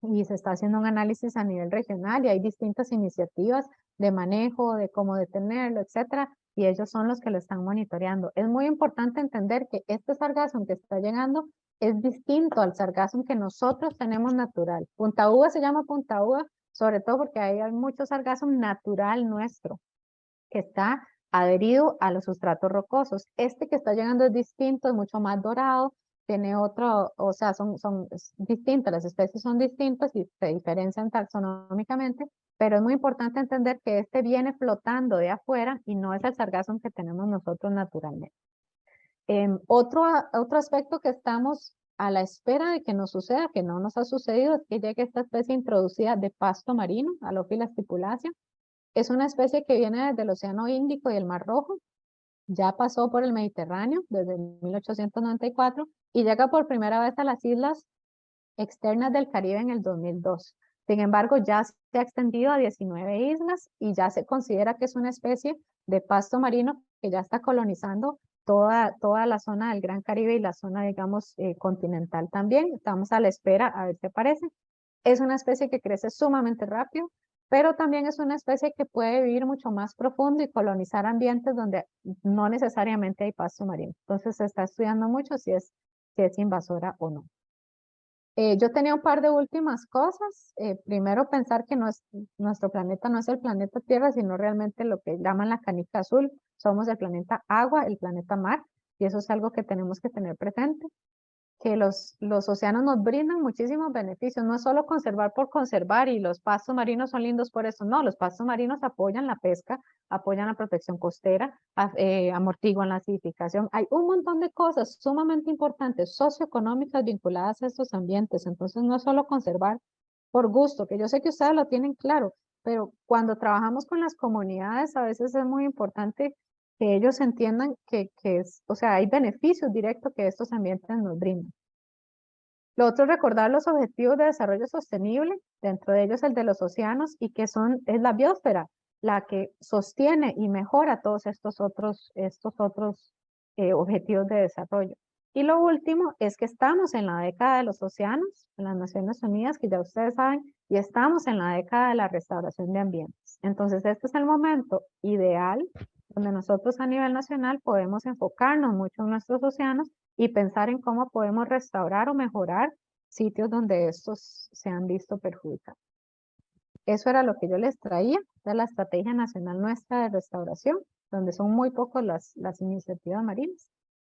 y se está haciendo un análisis a nivel regional y hay distintas iniciativas de manejo, de cómo detenerlo, etcétera, y ellos son los que lo están monitoreando. Es muy importante entender que este sargazo que está llegando es distinto al sargazo que nosotros tenemos natural. Punta Uva se llama Punta Uva, sobre todo porque hay mucho sargazo natural nuestro, que está adherido a los sustratos rocosos. Este que está llegando es distinto, es mucho más dorado, tiene otro, o sea, son distintas, las especies son distintas y se diferencian taxonómicamente, pero es muy importante entender que este viene flotando de afuera y no es el sargazo que tenemos nosotros naturalmente. Otro aspecto que estamos a la espera de que nos suceda, que no nos ha sucedido, es que llegue esta especie introducida de pasto marino, Halophila stipulacea. Es una especie que viene desde el Océano Índico y el Mar Rojo, ya pasó por el Mediterráneo desde 1894 y llega por primera vez a las islas externas del Caribe en el 2002. Sin embargo, ya se ha extendido a 19 islas y ya se considera que es una especie de pasto marino que ya está colonizando toda la zona del Gran Caribe y la zona, digamos, continental también. Estamos a la espera a ver qué aparece. Es una especie que crece sumamente rápido, pero también es una especie que puede vivir mucho más profundo y colonizar ambientes donde no necesariamente hay pasto marino. Entonces se está estudiando mucho si es invasora o no. Yo tenía un par de últimas cosas. Primero, pensar que nuestro planeta no es el planeta Tierra, sino realmente lo que llaman la canica azul. Somos el planeta agua, el planeta mar, y eso es algo que tenemos que tener presente. Que los océanos nos brindan muchísimos beneficios. No es solo conservar por conservar y los pastos marinos son lindos por eso. No, los pastos marinos apoyan la pesca, apoyan la protección costera, amortiguan la acidificación. Hay un montón de cosas sumamente importantes, socioeconómicas vinculadas a estos ambientes. Entonces, no es solo conservar por gusto, que yo sé que ustedes lo tienen claro, pero cuando trabajamos con las comunidades, a veces es muy importante que ellos entiendan o sea, hay beneficios directos que estos ambientes nos brindan. Lo otro es recordar los objetivos de desarrollo sostenible, dentro de ellos el de los océanos, y que es la biosfera la que sostiene y mejora todos estos otros objetivos de desarrollo. Y lo último es que estamos en la década de los océanos, en las Naciones Unidas, que ya ustedes saben, y estamos en la década de la restauración de ambientes. Entonces, este es el momento ideal donde nosotros a nivel nacional podemos enfocarnos mucho en nuestros océanos y pensar en cómo podemos restaurar o mejorar sitios donde estos se han visto perjudicados. Eso era lo que yo les traía de la Estrategia Nacional Nuestra de Restauración, donde son muy pocos las iniciativas marinas.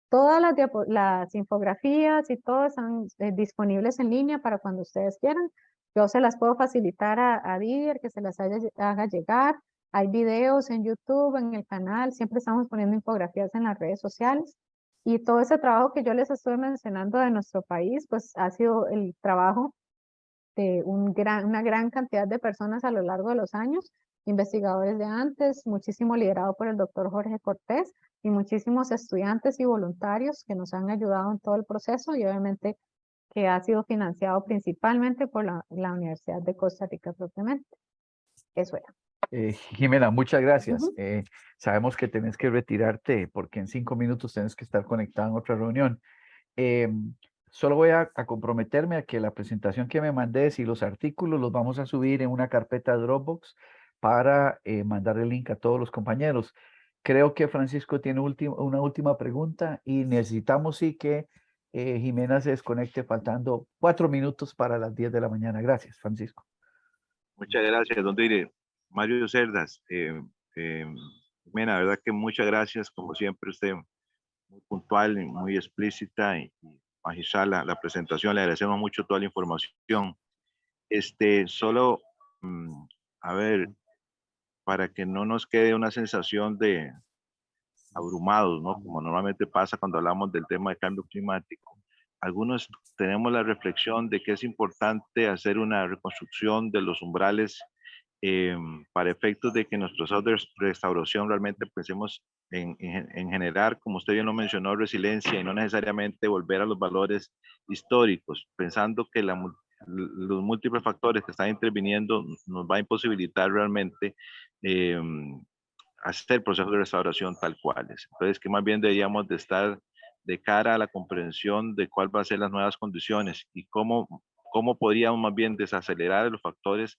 Todas las infografías y todo están disponibles en línea para cuando ustedes quieran. Yo se las puedo facilitar a Didier, que se las haga llegar. Hay videos en YouTube, en el canal, siempre estamos poniendo infografías en las redes sociales. Y todo ese trabajo que yo les estoy mencionando de nuestro país, pues ha sido el trabajo de una gran cantidad de personas a lo largo de los años, investigadores de antes, muchísimo liderado por el doctor Jorge Cortés y muchísimos estudiantes y voluntarios que nos han ayudado en todo el proceso y obviamente que ha sido financiado principalmente por la Universidad de Costa Rica propiamente. Eso era. Jimena, muchas gracias. Ujú. Sabemos que tenés que retirarte porque en 5 minutos tenés que estar conectada en otra reunión. Solo voy a comprometerme a que la presentación que me mandes y los artículos los vamos a subir en una carpeta Dropbox para mandar el link a todos los compañeros. Creo que Francisco tiene una última pregunta y necesitamos sí que Jimena se desconecte faltando 4 minutos para las 10 de la mañana. Gracias, Francisco. Muchas gracias, don Dire. Mario Cerdas, Jimena, verdad que muchas gracias, como siempre, usted muy puntual, y muy explícita y magistral la presentación. Le agradecemos mucho toda la información. Solo, a ver, para que no nos quede una sensación de abrumados, ¿no? Como normalmente pasa cuando hablamos del tema de cambio climático. Algunos tenemos la reflexión de que es importante hacer una reconstrucción de los umbrales para efectos de que nuestro proceso de restauración realmente pensemos en generar, como usted bien lo mencionó, resiliencia y no necesariamente volver a los valores históricos, pensando que los múltiples factores que están interviniendo nos va a imposibilitar realmente hacer procesos de restauración tal cuales. Entonces, que más bien deberíamos de estar de cara a la comprensión de cuál va a ser las nuevas condiciones y cómo cómo podríamos más bien desacelerar los factores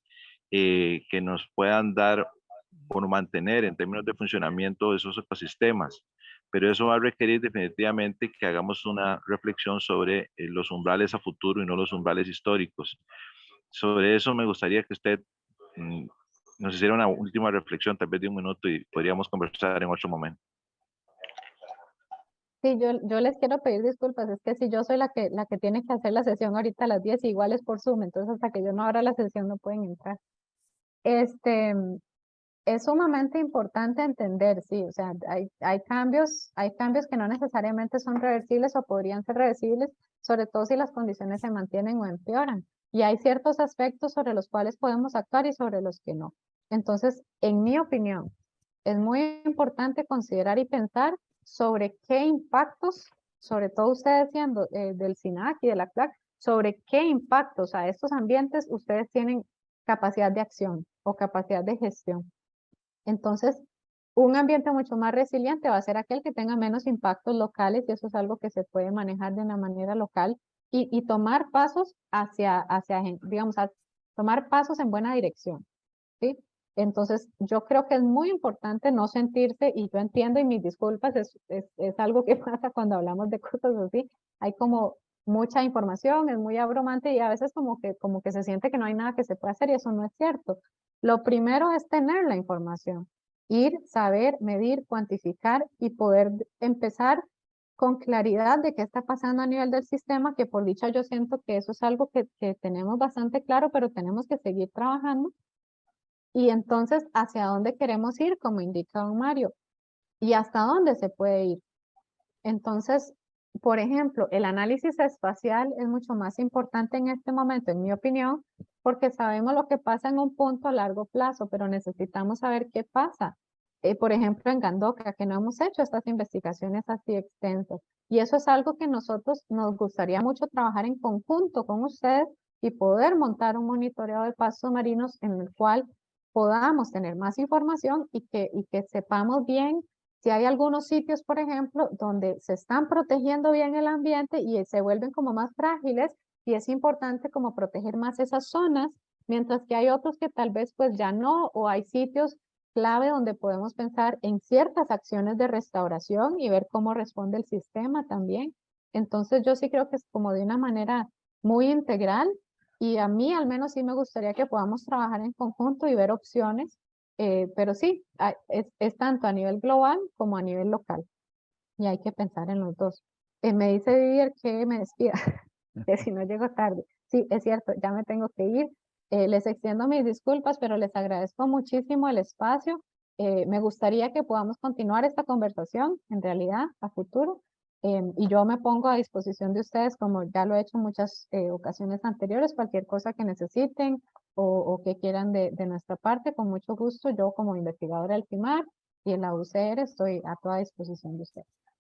que nos puedan dar o mantener en términos de funcionamiento de esos ecosistemas. Pero eso va a requerir definitivamente que hagamos una reflexión sobre los umbrales a futuro y no los umbrales históricos. Sobre eso me gustaría que usted nos hiciera una última reflexión, tal vez de un minuto, y podríamos conversar en otro momento. Sí, yo les quiero pedir disculpas, es que si yo soy la que tiene que hacer la sesión ahorita a las 10, igual es por Zoom, entonces hasta que yo no abra la sesión no pueden entrar. Es sumamente importante entender, sí, o sea, hay cambios que no necesariamente son reversibles o podrían ser reversibles, sobre todo si las condiciones se mantienen o empeoran. Y hay ciertos aspectos sobre los cuales podemos actuar y sobre los que no. Entonces, en mi opinión, es muy importante considerar y pensar sobre qué impactos, sobre todo ustedes siendo del SINAC y de la CLAC, sobre qué impactos a estos ambientes ustedes tienen capacidad de acción o capacidad de gestión. Entonces, un ambiente mucho más resiliente va a ser aquel que tenga menos impactos locales y eso es algo que se puede manejar de una manera local y tomar pasos digamos, tomar pasos en buena dirección, ¿sí? Entonces, yo creo que es muy importante no sentirse, y yo entiendo y mis disculpas, es algo que pasa cuando hablamos de cosas así, hay como mucha información, es muy abrumante y a veces como que se siente que no hay nada que se pueda hacer y eso no es cierto. Lo primero es tener la información, ir, saber, medir, cuantificar y poder empezar con claridad de qué está pasando a nivel del sistema, que por dicha yo siento que eso es algo que tenemos bastante claro, pero tenemos que seguir trabajando. Y entonces, ¿hacia dónde queremos ir? Como indica don Mario. ¿Y hasta dónde se puede ir? Entonces, por ejemplo, el análisis espacial es mucho más importante en este momento, en mi opinión, porque sabemos lo que pasa en un punto a largo plazo, pero necesitamos saber qué pasa. Por ejemplo, en Gandoca, que no hemos hecho estas investigaciones así extensas. Y eso es algo que nosotros nos gustaría mucho trabajar en conjunto con ustedes y poder montar un monitoreo de pasos marinos en el cual podamos tener más información y que sepamos bien si hay algunos sitios, por ejemplo, donde se están protegiendo bien el ambiente y se vuelven como más frágiles y es importante como proteger más esas zonas, mientras que hay otros que tal vez pues ya no, o hay sitios clave donde podemos pensar en ciertas acciones de restauración y ver cómo responde el sistema también. Entonces yo sí creo que es como de una manera muy integral y a mí al menos sí me gustaría que podamos trabajar en conjunto y ver opciones, pero sí, es tanto a nivel global como a nivel local y hay que pensar en los dos. Me dice Didier que me despida, que si no llego tarde. Sí, es cierto, ya me tengo que ir. Les extiendo mis disculpas, pero les agradezco muchísimo el espacio. Me gustaría que podamos continuar esta conversación, en realidad, a futuro. Y yo me pongo a disposición de ustedes, como ya lo he hecho en muchas ocasiones anteriores, cualquier cosa que necesiten o que quieran de nuestra parte, con mucho gusto. Yo como investigadora del CIMAR y en la UCR estoy a toda disposición de ustedes.